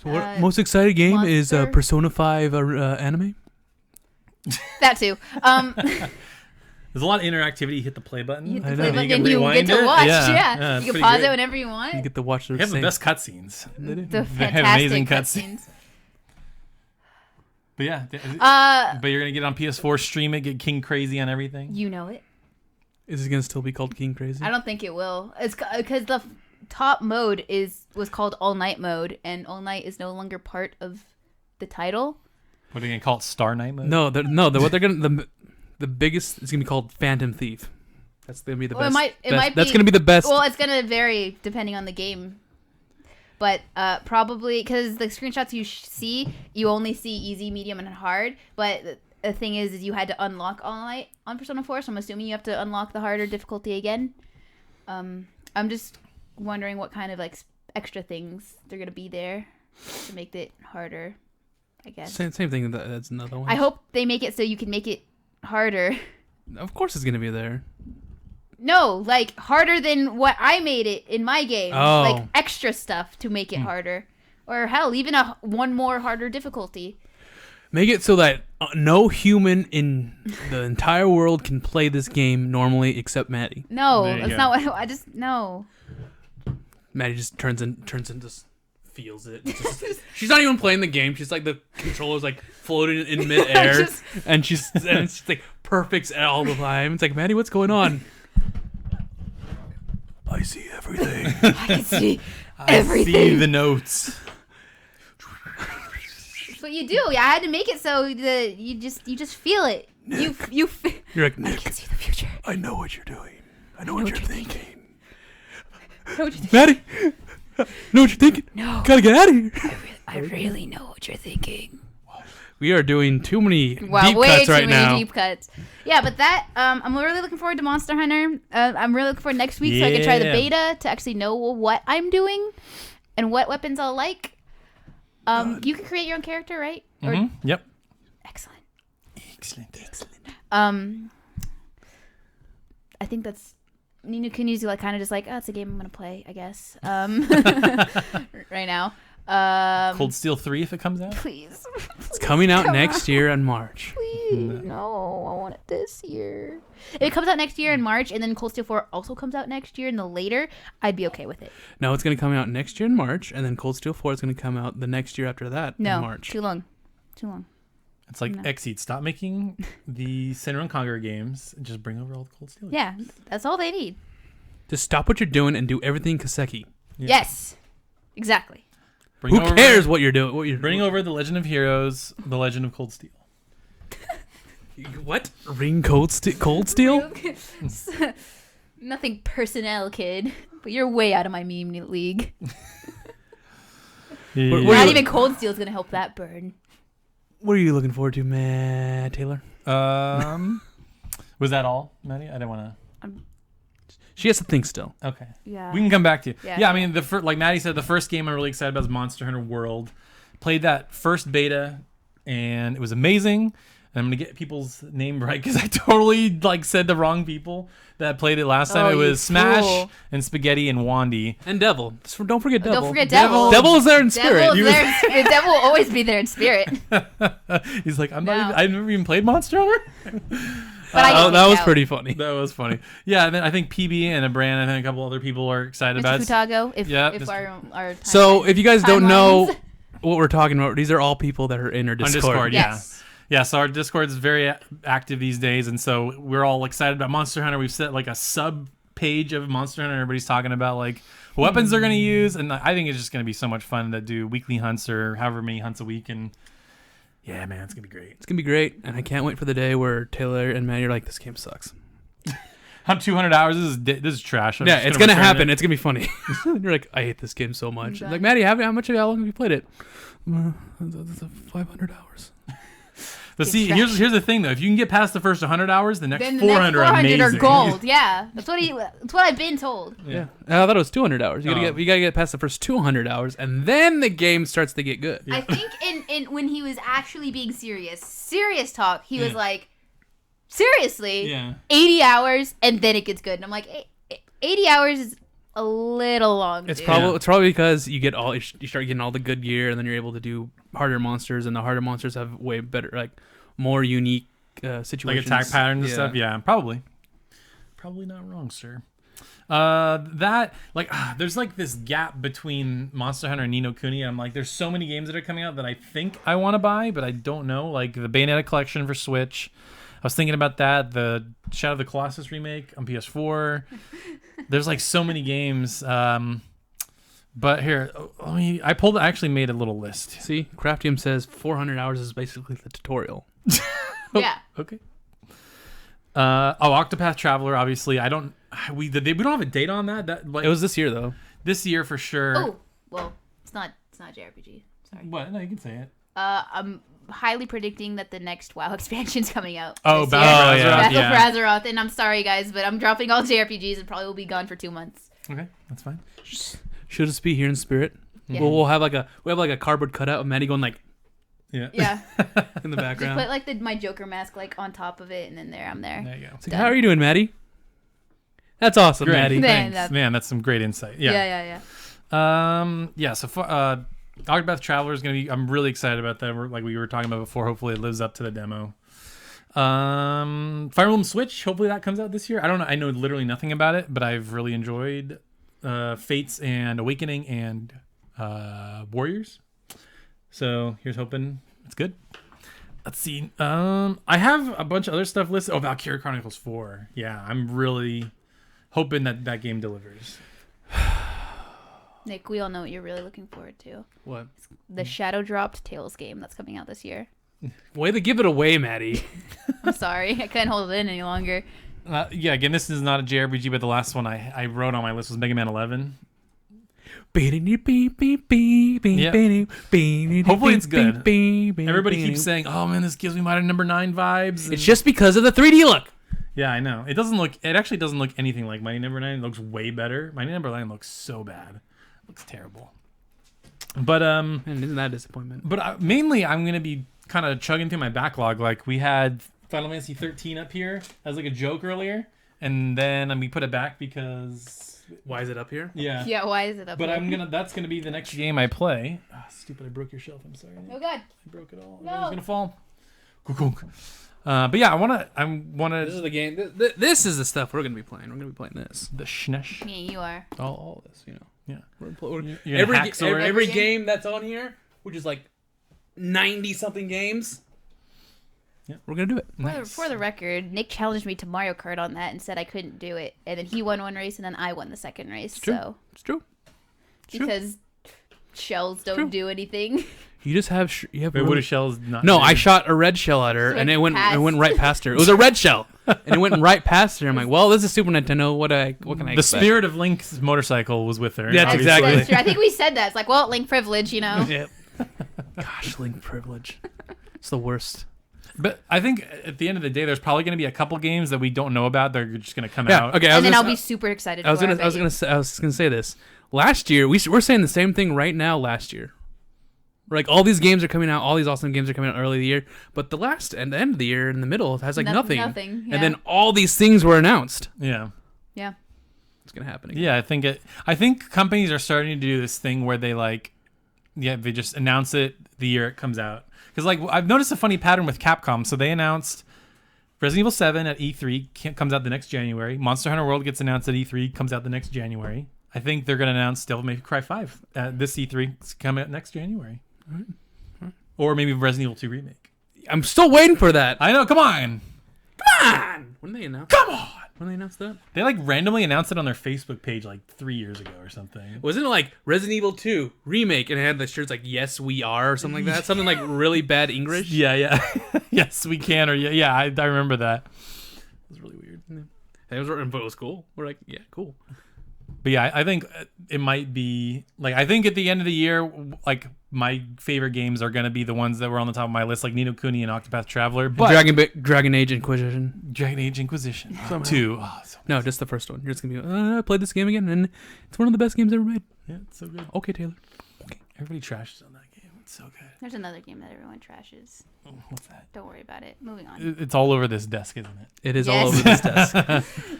So what most excited game is Monster. Persona 5 anime? That too. There's a lot of interactivity. You hit the play button. You hit I the know. play You button can and you rewind get to it. watch. Yeah. Yeah. Yeah, it's You can pretty pause great. it whenever you want. You get to watch the They have the same. best cutscenes. They do. The They have fantastic amazing cutscenes. But yeah, but you're gonna get on PS4, stream it, get king crazy on everything. You know it. Is it going to still be called King Crazy? I don't think it will. It's because the top mode was called All Night mode, and All Night is no longer part of the title. What are you gonna call it? Star Night mode? No, what they're gonna the biggest is gonna be called Phantom Thief. That's gonna be the Well, best. it might That's be- gonna be the best. Well, it's gonna vary depending on the game, but probably because the screenshots you see, you only see easy, medium, and hard. But the thing is you had to unlock All Night on Persona 4, so I'm assuming you have to unlock the harder difficulty again. I'm just wondering what kind of like extra things they're gonna be there to make it harder. I guess. Same thing. That's another one. I hope they make it so you can make it harder. Of course, it's gonna be there. No, like harder than what I made it in my game. Oh. Like extra stuff to make it harder. Or hell, even one more harder difficulty. Make it so that no human in the entire world can play this game normally except Maddie. No, There you that's go. not what I just no. Maddie just turns into feels it. She's not even playing the game. She's like the controller's like floating in midair, and it's like perfect all the time. It's like, Maddie, what's going on? I see everything. I can see I everything. see the notes. That's what you do. I had to make it so that you just feel it. You You're like, I Nick, can see the future. I know what you're doing. I know what you're thinking. I know what you're thinking. Maddie, know what you're thinking? No. Gotta get out of here. I really know what you're thinking. We are doing too many Wow, deep way cuts too right many now. deep cuts. Yeah, but that I'm really looking forward to Monster Hunter. I'm really looking forward next week so I can try the Yeah. beta to actually know what I'm doing and what weapons I'll like. You can create your own character, right? Or, Yep. Excellent. Excellent. I think that's Ni no Kuni's like kind of just like, oh, it's a game I'm gonna play, I guess. Right now. Cold Steel 3 if it comes out. Please. It's coming out next year in March. Please. No, I want it this year. If it comes out next year in March, and then Cold Steel 4 also comes out next year in the later, I'd be okay with it. No, it's going to come out next year in March, and then Cold Steel 4 is going to come out the next year after that in March. Too long. It's like Xseed. Stop making the Senran Kagura games and just bring over all the Cold Steel. Yeah, that's all they need. Just stop what you're doing and do everything Kaseki. Yeah. Yes, exactly. Bring Who cares what you're doing? Bring over the Legend of Heroes, the Legend of Cold Steel. What? Ring Cold Steel? Nothing personnel, kid, but you're way out of my meme league. Yeah. Not even Cold Steel is gonna help that burn. What are you looking forward to, Matt Taylor? Was that all, Maddie? I didn't want to. She has to think still. Okay. Yeah. We can come back to you. Yeah. I mean, like Maddie said, the first game I'm really excited about is Monster Hunter World. Played that first beta, and it was amazing. And I'm gonna get people's name right because I totally said the wrong people that played it last time. It was Smash fool. and Spaghetti and Wandy. And Devil. Don't forget Devil. Don't forget Devil. Devil is there in spirit. The devil will always be there in spirit. He's like, I've No. never even played Monster Hunter. But I Oh, that was pretty funny. That was funny. Yeah, and then I think PB and a brand, I think a couple other people are excited about Mr. it. Futago, if Mr. our So, if you guys don't know timelines. what we're talking about, these are all people that are in our On Discord. Discord, Yes. Yeah, so our Discord is very active these days, and so we're all excited about Monster Hunter. We've set a sub page of Monster Hunter. Everybody's talking about weapons they're going to use, and I think it's just going to be so much fun to do weekly hunts or however many hunts a week. And yeah, man, it's going to be great. It's going to be great, and I can't wait for the day where Taylor and Matt are like, this game sucks. Hunt 200 hours. This is trash. Yeah, it's going to happen. It's going to be funny. You're like, I hate this game so much. Exactly. Like, Maddie, how long have you played it? 500 hours. But see, here's the thing though. If you can get past the first 100 hours, the next Then the 400 next 400 are amazing. gold. Yeah, that's what I've been told. Yeah. I thought it was 200 hours. You gotta get past the first 200 hours, and then the game starts to get good. I think in when he was actually being serious talk, he was like, seriously, 80 hours, and then it gets good. And I'm like, 80 hours is a little long. It's dude. probably because you start getting all the good gear, and then you're able to do harder monsters, and the harder monsters have way better, more unique situations, like attack patterns and stuff. Yeah, probably not wrong, sir. There's this gap between Monster Hunter and Ni no Kuni. I'm like, there's so many games that are coming out that I think I want to buy, but I don't know. Like the Bayonetta collection for Switch. I was thinking about that. The Shadow of the Colossus remake on PS4. There's so many games. But here, I actually made a little list. See, Craftium says 400 hours is basically the tutorial. Yeah. Okay. Octopath Traveler. Obviously, we don't have a date on that. It was this year though. This year for sure. Oh, well, it's not JRPG. Sorry. What? No, you can say it. I'm highly predicting that the next WoW expansion's coming out. Oh, this year. Battle Battle for Azeroth, and I'm sorry guys, but I'm dropping all JRPGs and probably will be gone for 2 months. Okay, that's fine. Should just be here in spirit. Yeah. We'll have a cardboard cutout of Maddie going Yeah. in the Just background. put my Joker mask on top of it, and then I'm there. There you go. It's like, how are you doing, Maddie? That's awesome, Great. Maddie. Man, Thanks. Man, that's some great insight. Yeah. Yeah. So Octopath Traveler is gonna be. I'm really excited about that. Like we were talking about before. Hopefully, it lives up to the demo. Fire Emblem Switch. Hopefully, that comes out this year. I don't know. I know literally nothing about it, but I've really enjoyed Fates and Awakening and Warriors. So here's hoping it's good. Let's see. I have a bunch of other stuff listed. Oh, Valkyria Chronicles 4. Yeah, I'm really hoping that game delivers. Nick, we all know what you're really looking forward to. What? The Shadow Dropped Tales game that's coming out this year. Way to give it away, Maddie. I'm sorry. I couldn't hold it in any longer. Yeah, again, this is not a JRPG, but the last one I wrote on my list was Mega Man 11. Hopefully it's good. Everybody keeps saying, "Oh man, this gives me Mighty Number 9 vibes." And it's just because of the 3D look. yeah, I know. It actually doesn't look anything like Mighty Number 9. It looks way better. Mighty Number 9 looks so bad. It looks terrible. But Man, isn't that a disappointment? But mainly, I'm gonna be kind of chugging through my backlog. Like we had Final Fantasy 13 up here as like a joke earlier, and then we put it back because Why is it up here? yeah. Yeah, why is it up But there? that's gonna be the next game I play. Ah, stupid! I broke your shelf. I'm sorry. Oh, God. I broke it all. No. It was gonna fall. But yeah, I wanna This is the game. This is the stuff we're gonna be playing. We're gonna be playing this. the schnesh. Yeah, you are. All this, you know. Yeah. We're gonna hack sword? every Every game? game that's on here, which is like 90 something games. Yeah. We're gonna do it. For the record, Nick challenged me to Mario Kart on that and said I couldn't do it. And then he won one race and then I won the second race. true. So It's true. true. because shells don't true. do anything. You just have you have. Wait, really- what is shells not? No, do? I shot a red shell at her, So and it it went passed. right past her. It was a red shell, and it went right past her. I'm like, well, this is Super Nintendo. What can I The expect? spirit of Link's motorcycle was with her. Yeah, obviously. exactly. That's true. I think we said that. It's like, well, Link privilege, you know. Yep. Gosh, Link privilege. It's the worst. But I think at the end of the day, there's probably going to be a couple games that we don't know about that are just going to come Yeah. out. Okay. And then I'll be super excited. I was for it, gonna but say this. Last year, we're saying the same thing right now. Last year, like all these games are coming out, all these awesome games are coming out early in the year, but the end of the year in the middle has like nothing. Nothing. Yeah. And then all these things were announced. Yeah. yeah. It's gonna happen again. Yeah, I think companies are starting to do this thing where they just announce it the year it comes out. Because like I've noticed a funny pattern with Capcom. So they announced Resident Evil 7 at E3 comes out the next January. Monster Hunter World gets announced at E3, comes out the next January. I think they're going to announce Devil May Cry 5 at this E3. It's coming out next January. All right. Or maybe Resident Evil 2 remake. I'm still waiting for that. I know. Come on. When they announce? Come on. When they announced that? They like randomly announced it on their Facebook page like 3 years ago or something. Wasn't it like Resident Evil 2 remake and it had the shirts like "Yes We Are" or something like that? Something like really bad English. Yeah. Yes, we can. Or yeah, I remember that. It was really weird. But it was cool. We're like, yeah, cool. But yeah, I think it might be like I think at the end of the year, like my favorite games are gonna be the ones that were on the top of my list, like Ni no Kuni and Octopath Traveler. But Dragon Age Inquisition. Dragon Age Inquisition 2. Oh, so No, just the first one. You're just gonna be. I played this game again, and it's one of the best games ever made. yeah, it's so good. Okay, Taylor. Everybody trashes on that game. It's so good. There's another game that everyone trashes. Oh, what's that? Don't worry about it. Moving on. It's all over this desk, isn't it? It is Yes. all over this desk.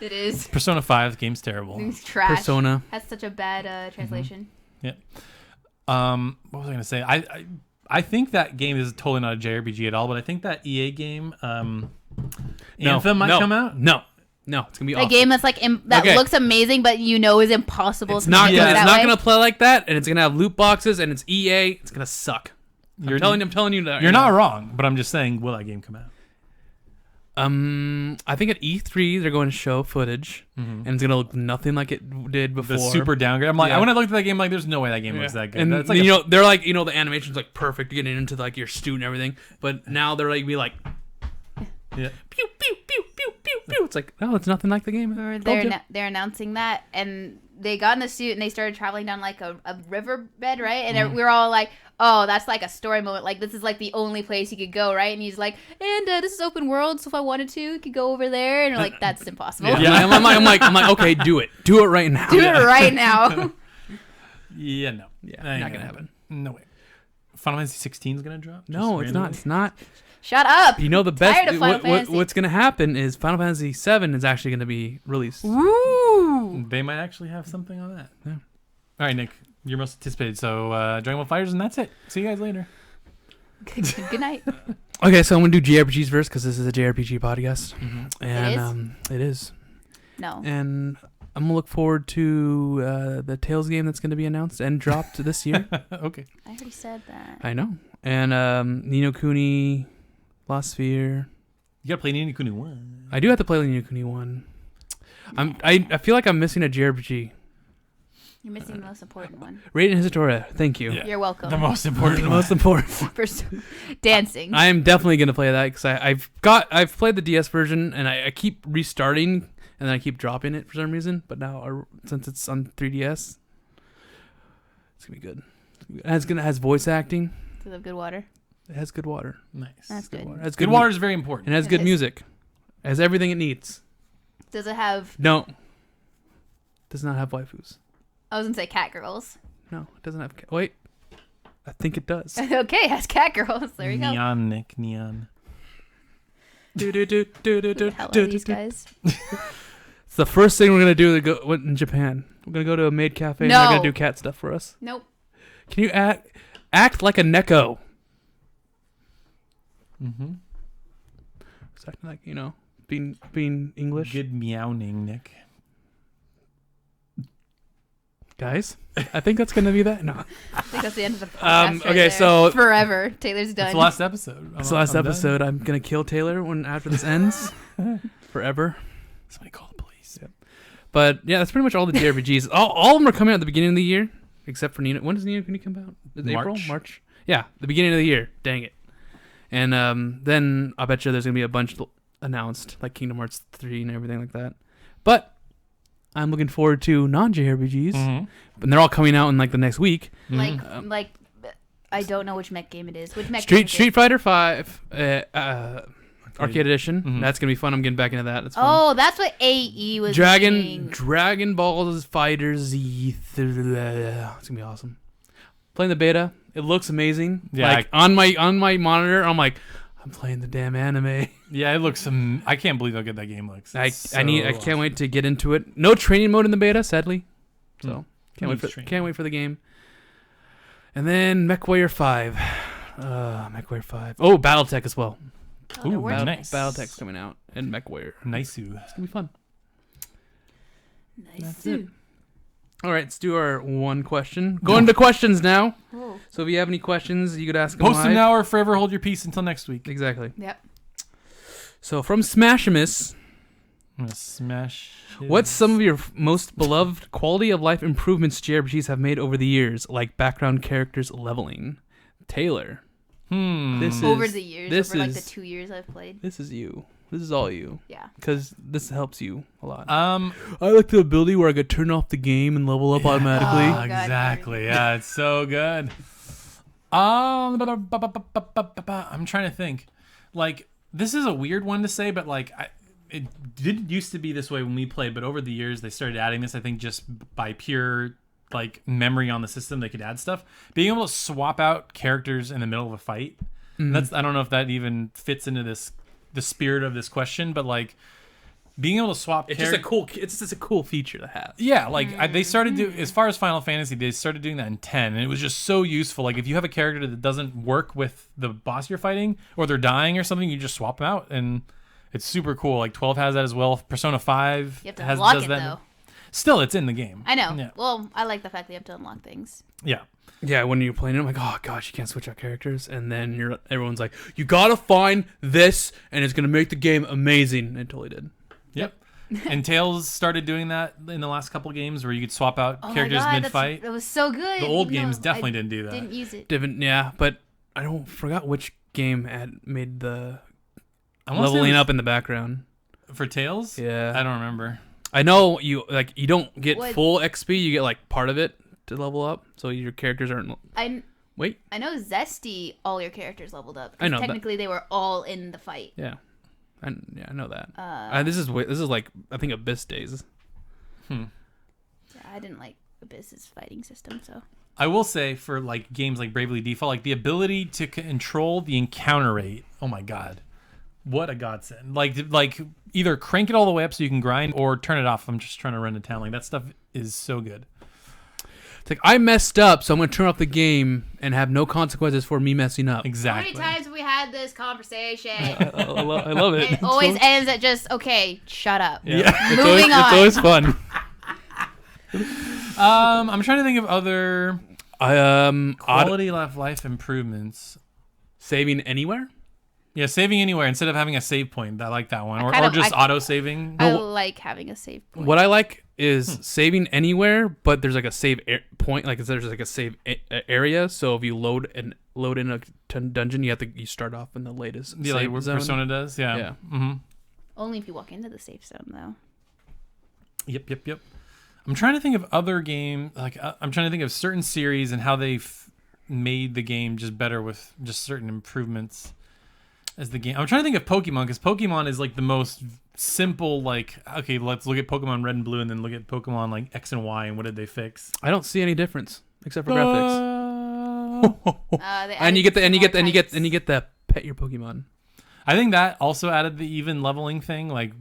It is. Persona 5 game's terrible. It's trash. Persona. Has such a bad translation. What was I gonna say? I think that game is totally not a JRPG at all, but I think that EA game, Anthem might come out. No, it's gonna be A awesome. game that's like that Okay. looks amazing, but you know is impossible. It's to not make gonna. it It's that not way. gonna play like that, and it's gonna have loot boxes, and it's EA. It's gonna suck. I'm telling you that. You're not wrong, but I'm just saying, will that game come out? I think at E3 they're going to show footage, and it's gonna look nothing like it did before. The super downgrade. I'm like, Yeah. when I looked at that game, like, there's no way that game looks that good. And That's like they're like, the animation's like perfect, getting into like your suit and everything. But now they're like, yeah. pew pew pew pew pew pew. It's like, no, it's nothing like the game. Or Told you. they're announcing that, and they got in the suit and they started traveling down like a riverbed, right? And we were all like, "Oh, that's like a story moment. Like this is like the only place you could go, right?" And he's like, "And this is open world, so if I wanted to, you could go over there." And we're like, "That's impossible. Yeah, I'm like, okay, do it right now. Do it right now." Yeah, no. Yeah, Ain't not gonna happen. No way. Final Fantasy 16 is gonna drop? No, Just it's not. randomly? It's not. Shut up. You know the Tired best. of Final Fantasy. What's gonna happen is Final Fantasy 7 is actually gonna be released. Woo! They might actually have something on that. Yeah. All right, Nick, you're most anticipated. So, Dragon Ball Fighters, and that's it. See you guys later. Good night. Okay, so I'm gonna do JRPGs first because this is a JRPG podcast, and it is. No. And I'm gonna look forward to the Tales game that's gonna be announced and dropped this year. Okay. I already said that. I know. And Ni no Kuni, Lost Sphere. You gotta play Ni no Kuni 1. I do have to play the Ni no Kuni 1. I feel like I'm missing a JRPG. You're missing the most important one. Raiden Hisatora, thank you. Yeah. You're welcome. The most important The one. most important. For dancing. I am definitely gonna play that because I've played the DS version and I keep restarting and then I keep dropping it for some reason. But now since it's on 3DS, it's gonna be good. It has voice acting. Does it have good water? It has good water. Nice. That's good. Water. It has Good water is very important. and it has It good is. music. It has everything it needs. Does it have? No. Does not have waifus. I was gonna say cat girls. No, it doesn't have. Wait. I think it does. Okay, ask cat girls. There you go. Neon, Nick, neon. Do, do, do, do, do, do, Hell are do, these do. guys? It's the first thing we're gonna do in Japan. We're gonna go to a maid cafe and they're No. gonna do cat stuff for us. Nope. Can you act like a neko? Mm-hmm. It's acting like, being English. Good meowing, Nick. Guys, I think that's gonna be that. No, I think that's the end of the podcast. right okay, there. so- forever. Taylor's done. It's the last episode. it's the last episode. I'm gonna kill Taylor after this ends. Forever. Somebody call the police. But yeah, that's pretty much all the JRPGs. All of them are coming out at the beginning of the year, except for Nino. When does Nino Kuni come out? Is it April? March? Yeah, the beginning of the year. Dang it. And then I bet you there's gonna be a bunch announced, like Kingdom Hearts 3 and everything like that. But I'm looking forward to non-JRPGs, and they're all coming out in like the next week. Like I don't know which mech game it is. Which mech Street Fighter 5 Arcade Edition. That's gonna be fun. I'm getting back into that. It's fun. Oh, that's what AE was doing. Dragon Ball Fighter Z. It's gonna be awesome. Playing the beta, it looks amazing. Yeah, like on my monitor, I'm like, I'm playing the damn anime. Yeah, it looks. I can't believe how good that game looks. I can't wait to get into it. No training mode in the beta, sadly. So can't wait for the game. And then MechWarrior 5. MechWarrior 5. Oh, BattleTech as well. Oh, Ooh, nice. BattleTech's coming out and MechWarrior. Nice. It's gonna be fun. Nice. That's it. All right, let's do our one question. Going to questions now. Oh. So if you have any questions, you could ask them Post them live. now or forever hold your peace until next week. Exactly. Yep. So from Smashimus, I'm gonna smash. what's some of your most beloved quality of life improvements JRPGs have made over the years, like background characters leveling? Taylor. Over the years, this over like is- the 2 years I've played. This is you. This is all you. Yeah. Because this helps you a lot. I I like the ability where I could turn off the game and level up automatically. Oh, God, exactly. Yeah, it's so good. I'm trying to think. Like, this is a weird one to say, but like, it didn't used to be this way when we played, but over the years they started adding this. I think just by pure like memory on the system, they could add stuff. Being able to swap out characters in the middle of a fight. That's I don't know if that even fits into the spirit of this question, but like being able to swap. It's just a cool feature to have. Yeah, like they started to, as far as Final Fantasy, they started doing that in 10, and it was just so useful. Like if you have a character that doesn't work with the boss you're fighting, or they're dying or something, you just swap them out, and it's super cool. Like 12 has that as well. Persona 5 You have to unlock does it, that. though. Still, it's in the game. I know. Yeah. Well, I like the fact that you have to unlock things. Yeah. Yeah, when you're playing it, I'm like, oh gosh, you can't switch out characters, and then everyone's like, you gotta find this, and it's gonna make the game amazing. And it totally did. Yep. And Tails started doing that in the last couple games, where you could swap out Oh characters my God, mid-fight. That was so good. The old even games though definitely I didn't do that. Didn't use it. Different, yeah, but I don't forgot which game had made the I wanna say leveling it was up in the background. for Tails. Yeah, I don't remember. I know you don't get What? full XP. You get like part of it to level up, so your characters aren't. Wait, I know Zesty, all your characters leveled up. 'Cause I know, but- Technically, they were all in the fight. yeah, I know that. This is like I think Abyss days. Yeah, I didn't like Abyss's fighting system, so. I will say for like games like Bravely Default, like the ability to control the encounter rate. Oh my god, what a godsend! Like either crank it all the way up so you can grind, or turn it off. I'm just trying to run to town. Like that stuff is so good. It's like I messed up, so I'm gonna turn off the game and have no consequences for me messing up. Exactly. How many times have we had this conversation? I love it. It always ends at just, okay, shut up. Yeah. Moving on. It's always fun. I'm trying to think of other Auto quality of life improvements. saving anywhere. Yeah, saving anywhere instead of having a save point. I like that one, or kinda- just auto saving. I like having a save point. What I like is saving anywhere, but there's like a save point. Like there's like a save area. So if you load in a dungeon, you start off in the latest Yeah, like save what zone. Persona does. Yeah. Yeah. Mm-hmm. Only if you walk into the safe zone, though. Yep. I'm trying to think of other games. Like I'm trying to think of certain series and how they've made the game just better with just certain improvements as the game. I'm trying to think of Pokemon, because Pokemon is like the most simple. Like, okay, let's look at Pokemon Red and Blue, and then look at Pokemon like X and Y, and what did they fix? I don't see any difference except for graphics. And you get the pet your Pokemon. I think that also added the even leveling thing. Like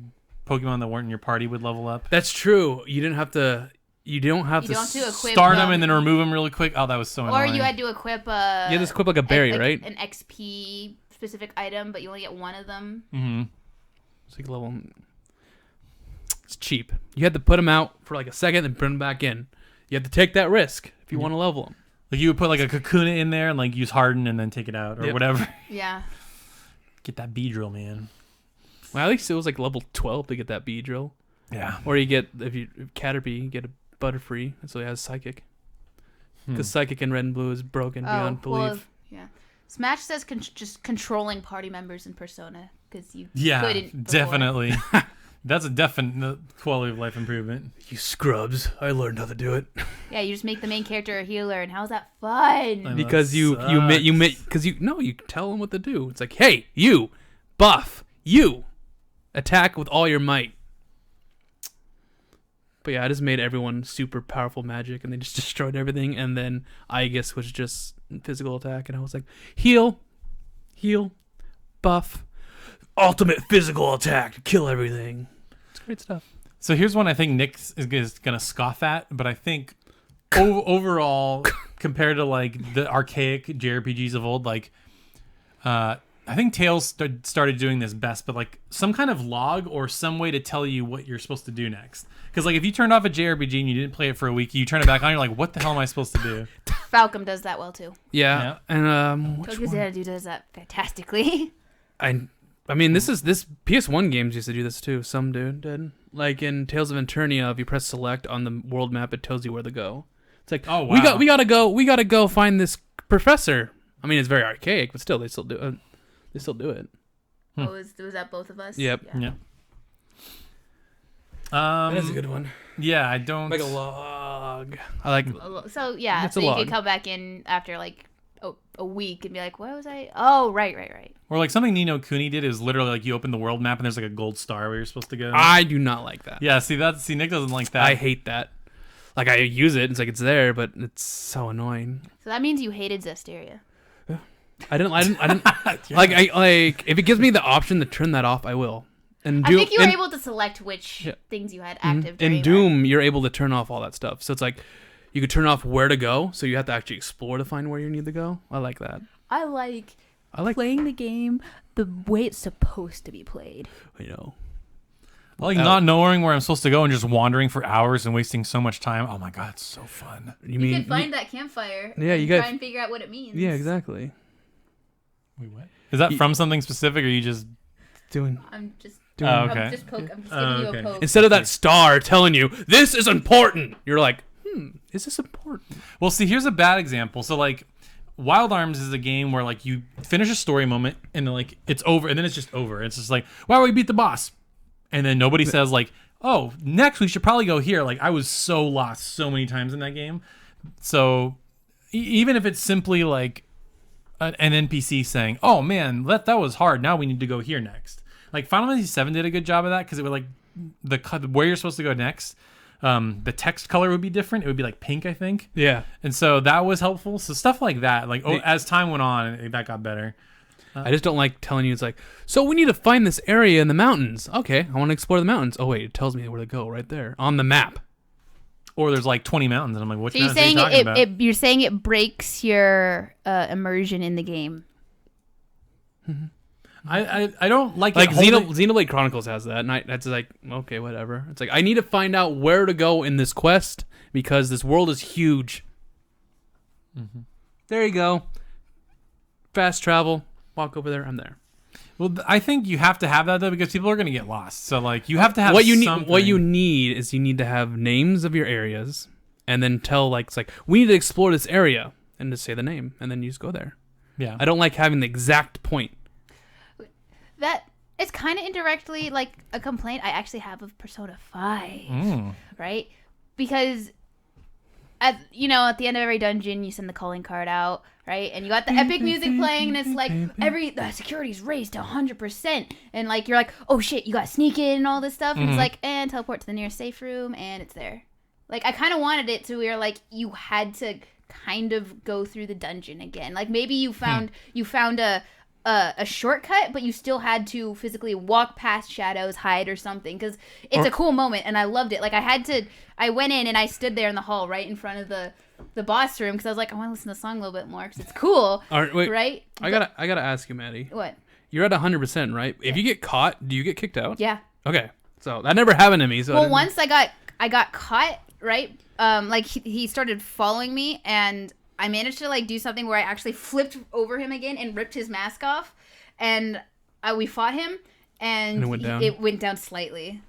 Pokemon that weren't in your party would level up. That's true. You don't have to equip start them and then remove them really quick. Oh, that was so annoying. Or you had to equip just equip like a berry, right? An XP specific item, but you only get one of them. Mm-hmm. So you can level them. It's cheap. You had to put them out for like a second and put them back in. You have to take that risk if you want to level them. Like you would put like a Kakuna in there and like use Harden and then take it out or whatever. Yeah. Get that Beedrill, man. Well, at least it was like level 12 to get that Beedrill. Yeah. Or you get, if Caterpie, you get a Butterfree, so it has Psychic. Because Psychic in Red and Blue is broken beyond belief. Well, yeah. Smash says just controlling party members in Persona because you couldn't before. Definitely. That's a definite quality of life improvement. You scrubs, I learned how to do it. Yeah, you just make the main character a healer, and how's that fun? Because you tell them what to do. It's like, hey, you buff, you attack with all your might. But yeah, I just made everyone super powerful magic, and they just destroyed everything. And then Aegis was just physical attack, and I was like, heal, buff, ultimate physical attack to kill everything. It's great stuff. So here's one I think Nick is going to scoff at, but I think overall, compared to like the archaic JRPGs of old, like I think Tales started doing this best, but like some kind of log or some way to tell you what you're supposed to do next. Because like if you turned off a JRPG and you didn't play it for a week, you turn it back on, you're like, what the hell am I supposed to do? Falcom does that well too. Yeah. And which one? Xanadu does that fantastically. I mean, this PS1 games used to do this too. Some did. Like in Tales of Eternia, if you press select on the world map, it tells you where to go. It's like, oh wow, we gotta go find this professor. I mean, it's very archaic, but still, they still do it. Oh, was that both of us? Yep. Yeah. That's a good one. Yeah, I don't like a log. I like. So yeah, it's so a you log. could come back in after like a week and be like, "What was I? Oh, right." Or like something Ni no Kuni did is literally like you open the world map and there's like a gold star where you're supposed to go. I do not like that. Yeah, see Nick doesn't like that. I hate that. Like I use it, it's like it's there, but it's so annoying. So that means you hated Zestiria. I didn't like if it gives me the option to turn that off, I will. And I think you were able to select which things you had active. In Doom, you're able to turn off all that stuff. So it's like you could turn off where to go, so you have to actually explore to find where you need to go. I like that. I like playing the game the way it's supposed to be played. I know. Like not knowing where I'm supposed to go and just wandering for hours and wasting so much time. Oh my god, it's so fun. You can find that campfire. Yeah, and you got try and figure out what it means. Yeah, exactly. Wait, what? Is that from something specific, or are you just doing? I'm just. Okay. I'm just giving you a poke. Instead of that star telling you this is important, you're like, is this important? Well, see, here's a bad example. So like, Wild Arms is a game where like you finish a story moment and then like it's over, and then it's just over. It's just like, wow, we beat the boss, and then nobody says like, oh, next we should probably go here. Like I was so lost so many times in that game. So even if it's simply like an NPC saying, oh man, that was hard. Now we need to go here next. Like Final Fantasy VII did a good job of that because it would like where you're supposed to go next. The text color would be different. It would be like pink, I think. Yeah. And so that was helpful. So stuff like that, like as time went on, that got better. I just don't like telling you. It's like, so we need to find this area in the mountains. Okay, I want to explore the mountains. Oh wait, it tells me where to go right there on the map. Or there's like 20 mountains, and I'm like, which so you're mountains are you talking about? You're saying it breaks your immersion in the game. Mm-hmm. I don't like Xenoblade Chronicles has that, and that's like, okay, whatever. It's like I need to find out where to go in this quest because this world is huge. Mm-hmm. There you go. Fast travel. Walk over there. I'm there. Well, I think you have to have that though because people are going to get lost. So like you have to have what you something. need. What you need is you need to have names of your areas, and then tell like it's like we need to explore this area, and just say the name, and then you just go there. Yeah. I don't like having the exact point. That it's kind of indirectly like a complaint I actually have of Persona 5, right? Because at the end of every dungeon, you send the calling card out, right? And you got the epic music playing, and it's like the security's raised to 100%, and like you're like, oh shit, you got to sneak in and all this stuff, and it's like, teleport to the nearest safe room, and it's there. Like I kind of wanted it to where like you had to kind of go through the dungeon again. Like maybe you found a shortcut, but you still had to physically walk past shadows, hide or something, because it's a cool moment and I loved it. Like I went in and I stood there in the hall right in front of the boss room because I was like, I want to listen to the song a little bit more because it's cool. All right, wait. Right? I gotta ask you, Maddie. What? You're at 100%, right? If you get caught, do you get kicked out? Yeah. Okay. So that never happened to me. So well, once I got caught, right? Like he started following me, and I managed to like do something where I actually flipped over him again and ripped his mask off, and we fought him, and it went down slightly.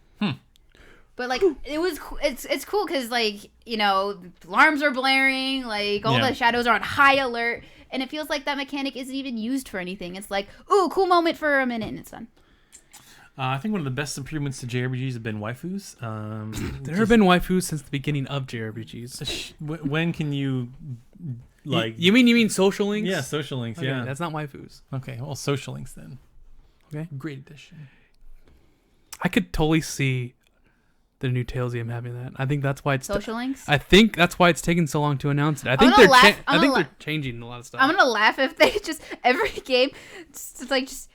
But like it's cool because like alarms are blaring, like all the shadows are on high alert, and it feels like that mechanic isn't even used for anything. It's like, ooh, cool moment for a minute, and it's done. I think one of the best improvements to JRPGs have been waifus. There have been waifus since the beginning of JRPGs. When can you like? You mean social links? Yeah, social links. Okay, yeah, that's not waifus. Okay, well, social links then. Okay, great addition. I could totally see the new Tailsium having that. I think that's why it's social links. I think that's why it's taking so long to announce it. I think they're changing a lot of stuff. I'm gonna laugh if they just every game just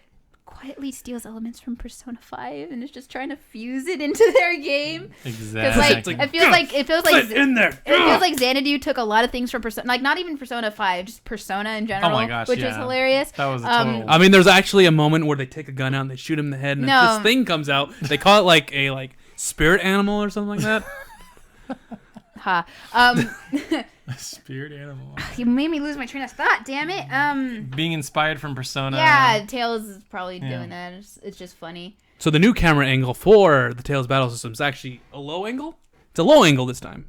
quietly steals elements from Persona 5 and is just trying to fuse it into their game. Exactly. Like, it feels like in there. It feels like Xanadu took a lot of things from Persona, like not even Persona 5, just Persona in general. Oh my gosh, which is hilarious. That was a total... I mean, there's actually a moment where they take a gun out and they shoot him in the head, and this thing comes out. They call it like a spirit animal or something like that. A spirit animal. You made me lose my train of thought. Damn it. Being inspired from Persona. Yeah, Tails is probably doing that. It's just funny. So the new camera angle for the Tails battle system is actually a low angle. It's a low angle this time,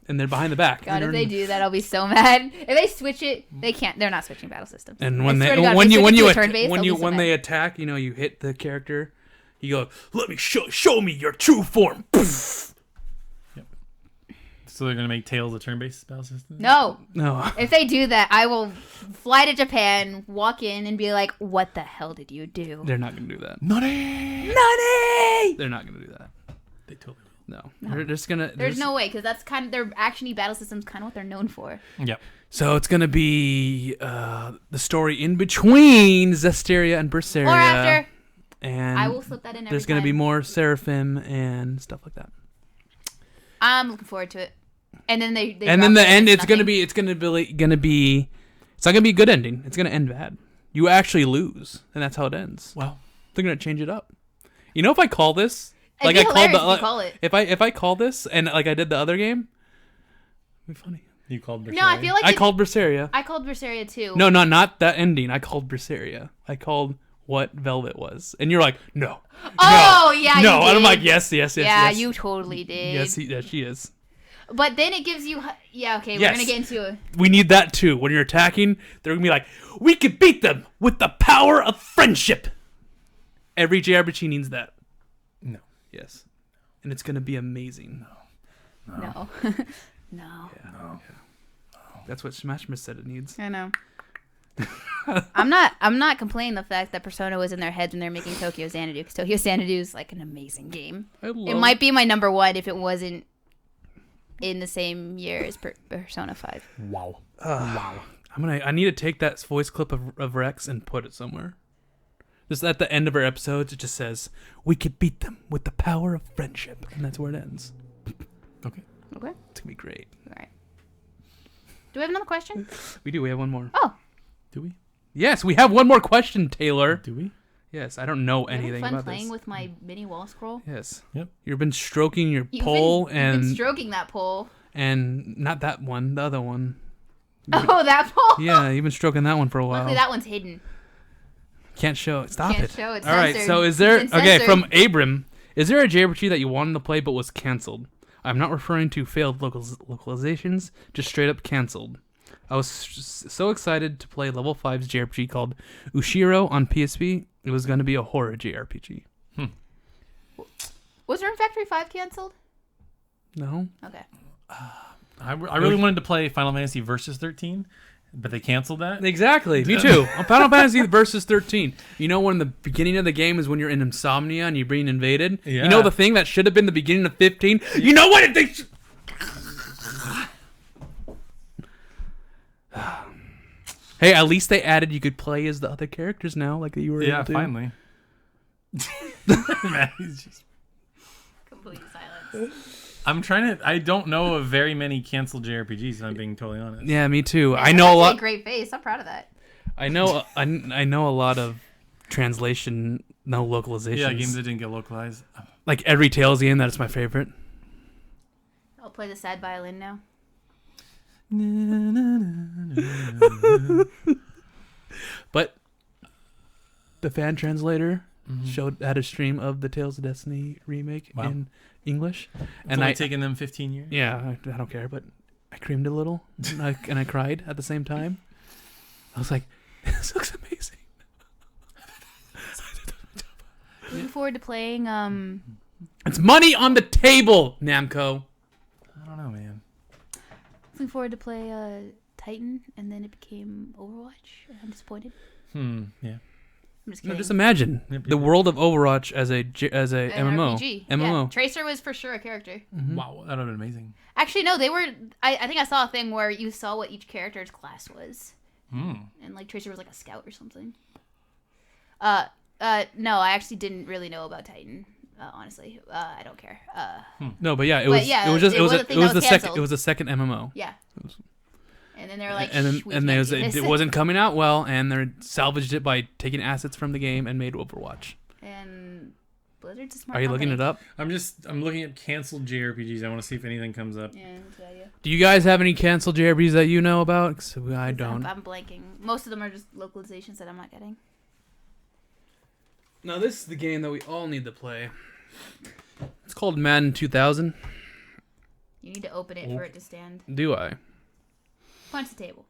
and they're behind the back. God, if they do that, I'll be so mad. If they switch it, they can't. They're not switching battle systems. And when they attack, you hit the character. You go, let me show me your true form. Yep. So they're gonna make Tails a turn-based battle system? No. If they do that, I will fly to Japan, walk in, and be like, "What the hell did you do?" They're not gonna do that. Nani! They're not gonna do that. They totally will. No. They're just gonna. There's no way, because that's kind of their action-y battle system's kind of what they're known for. Yep. So it's gonna be the story in between Zestiria and Berseria. Or after. And I will slip that in every there's going to be more Seraphim and stuff like that. I'm looking forward to it. And then they and then the end, it's going to be it's not going to be a good ending. It's going to end bad. You actually lose, and that's how it ends. Well, they're going to change it up. You know, if I call this, it'd be hilarious if you call it. If I call this and like I did the other game, it'd be funny. You called Berseria? No, I feel like I called Berseria. I called Berseria too. No, not that ending. I called Berseria. I called what Velvet was, and you're like, no. Oh yeah, no. You did. And I'm like, yes. Yeah, you totally did. Yes, she is. But then it gives you, okay, we're gonna get into it. We need that too. When you're attacking, they're gonna be like, we could beat them with the power of friendship. Every JRPG needs that. No. Yes. And it's gonna be amazing. No. Yeah. No. That's what Smash Bros. Said it needs. I know. I'm not complaining the fact that Persona was in their heads when they're making Tokyo Xanadu, because Tokyo Xanadu is like an amazing game. It might be my number one if it wasn't in the same year as Persona 5. Wow. Wow. I need to take that voice clip of Rex and put it somewhere. Just at the end of our episodes, it just says, we could beat them with the power of friendship. And that's where it ends. Okay. It's going to be great. All right. Do we have another question? We do. We have one more. Oh. Do we? Yes, we have one more question, Taylor. Do we? Yes, I don't know anything about this. Fun playing with my mini wall scroll. Yes. Yep. You've been stroking your pole You've been stroking that pole. And not that one, the other one. Oh, that pole? Yeah, you've been stroking that one for a while. Luckily, that one's hidden. Can't show it. Stop it. Show it. All right, so is there... Okay, from Abram. Is there a JRPG that you wanted to play but was canceled? I'm not referring to failed localizations, just straight up canceled. I was so excited to play Level 5's JRPG called Ushiro on PSP. It was going to be a horror JRPG. Was Rune Factory 5 canceled? No. Okay. I really wanted to play Final Fantasy Versus 13, but they canceled that. Exactly. Me too. Final Fantasy Versus 13. You know when the beginning of the game is when you're in insomnia and you're being invaded? Yeah. You know the thing that should have been the beginning of 15? You know what? Hey, at least they added you could play as the other characters now, like you were able to. Finally. Man, he's just... Complete silence. I don't know of very many canceled JRPGs, if I'm being totally honest. Yeah, me too. Yeah, I know a lot. Great face. I'm proud of that. I know a lot of translation, no localizations. Yeah, games that didn't get localized. Like every Tales game, that's my favorite. I'll play the sad violin now. But the fan translator had a stream of the Tales of Destiny remake in English, And it's taken them 15 years. Yeah, I don't care, but I creamed a little and I cried at the same time. I was like, "This looks amazing." Looking forward to playing. It's money on the table, Namco. I don't know, man. Looking forward to play Titan, and then it became Overwatch. I'm disappointed. Yeah. I'm just kidding. No, just imagine the world of Overwatch as a MMO. RPG. MMO. Yeah. Tracer was for sure a character. Wow, that would have been amazing. Actually, no, they were. I think I saw a thing where you saw what each character's class was, and like Tracer was like a scout or something. No, I actually didn't really know about Titan. Honestly, I don't care. No, but yeah, it But was. yeah, It was just. it It was. was a It thing was that the was second. canceled. It was the second MMO. Yeah. And then they were like, And "Shh, we then can't there do was, this." it wasn't coming out well, and they salvaged it by taking assets from the game and made Overwatch. And Blizzard's a smart. Are you looking it company. up? I'm looking at canceled JRPGs. I want to see if anything comes up. Yeah, that's a good idea. Do you guys have any canceled JRPGs that you know about? 'Cause I don't. I'm blanking. Most of them are just localizations that I'm not getting. Now this is the game that we all need to play. It's called Madden 2000. You need to open it for it to stand. Do I? Punch the table.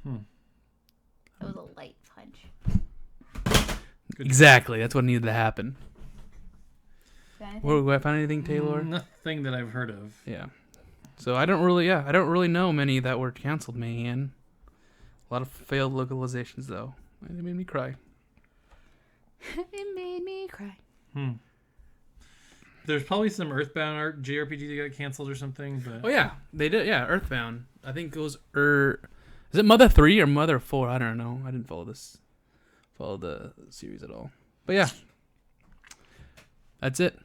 That was a light punch. Exactly. That's what needed to happen. Got anything? What, do I find anything, Taylor? Nothing that I've heard of. Yeah. So I don't really know many that were canceled, man. A lot of failed localizations though. It made me cry. It made me cry. There's probably some Earthbound art JRPG that got canceled or something. But Oh yeah, they did. Yeah, Earthbound. I think it was Is it Mother 3 or Mother 4? I don't know. I didn't follow the series at all. But yeah, that's it.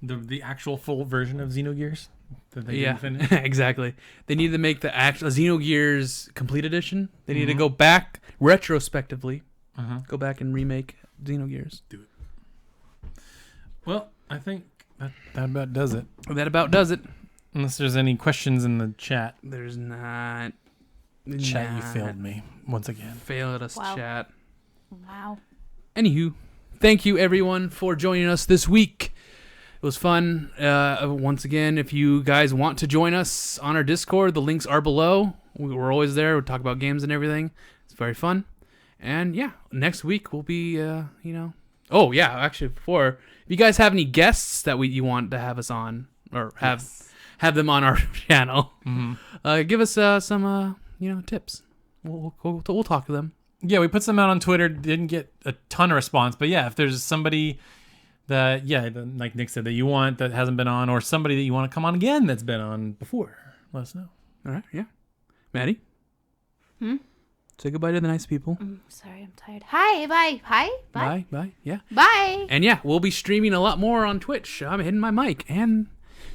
the actual full version of Xenogears that they didn't finish. Exactly. They need to make the actual Xenogears Complete Edition. They need to go back retrospectively. Go back and remake Xenogears. Do it. Well, I think that about does it. That about does it. Unless there's any questions in the chat. There's not. Chat, you failed me once again. Failed us, Wow. chat. Wow. Anywho, thank you everyone for joining us this week. It was fun. Once again, if you guys want to join us on our Discord, the links are below. We're always there. We talk about games and everything. It's very fun. And yeah, next week we'll be, Oh yeah, actually, before, if you guys have any guests that you want to have us on, or have them on our channel, give us some tips. We'll talk to them. Yeah, we put some out on Twitter. Didn't get a ton of response, but yeah, if there's somebody that, like Nick said, that you want that hasn't been on, or somebody that you want to come on again that's been on before, let us know. All right, yeah. Maddie? Say goodbye to the nice people. Sorry, I'm tired. Hi, bye. Hi, bye. Bye, yeah. Bye. And yeah, we'll be streaming a lot more on Twitch. I'm hitting my mic. And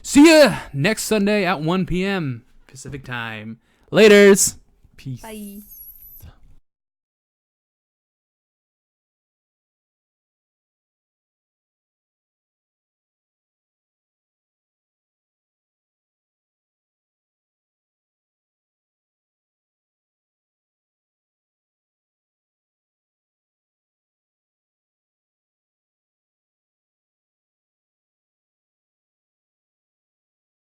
see ya next Sunday at 1 p.m. Pacific time. Laters. Peace. Bye.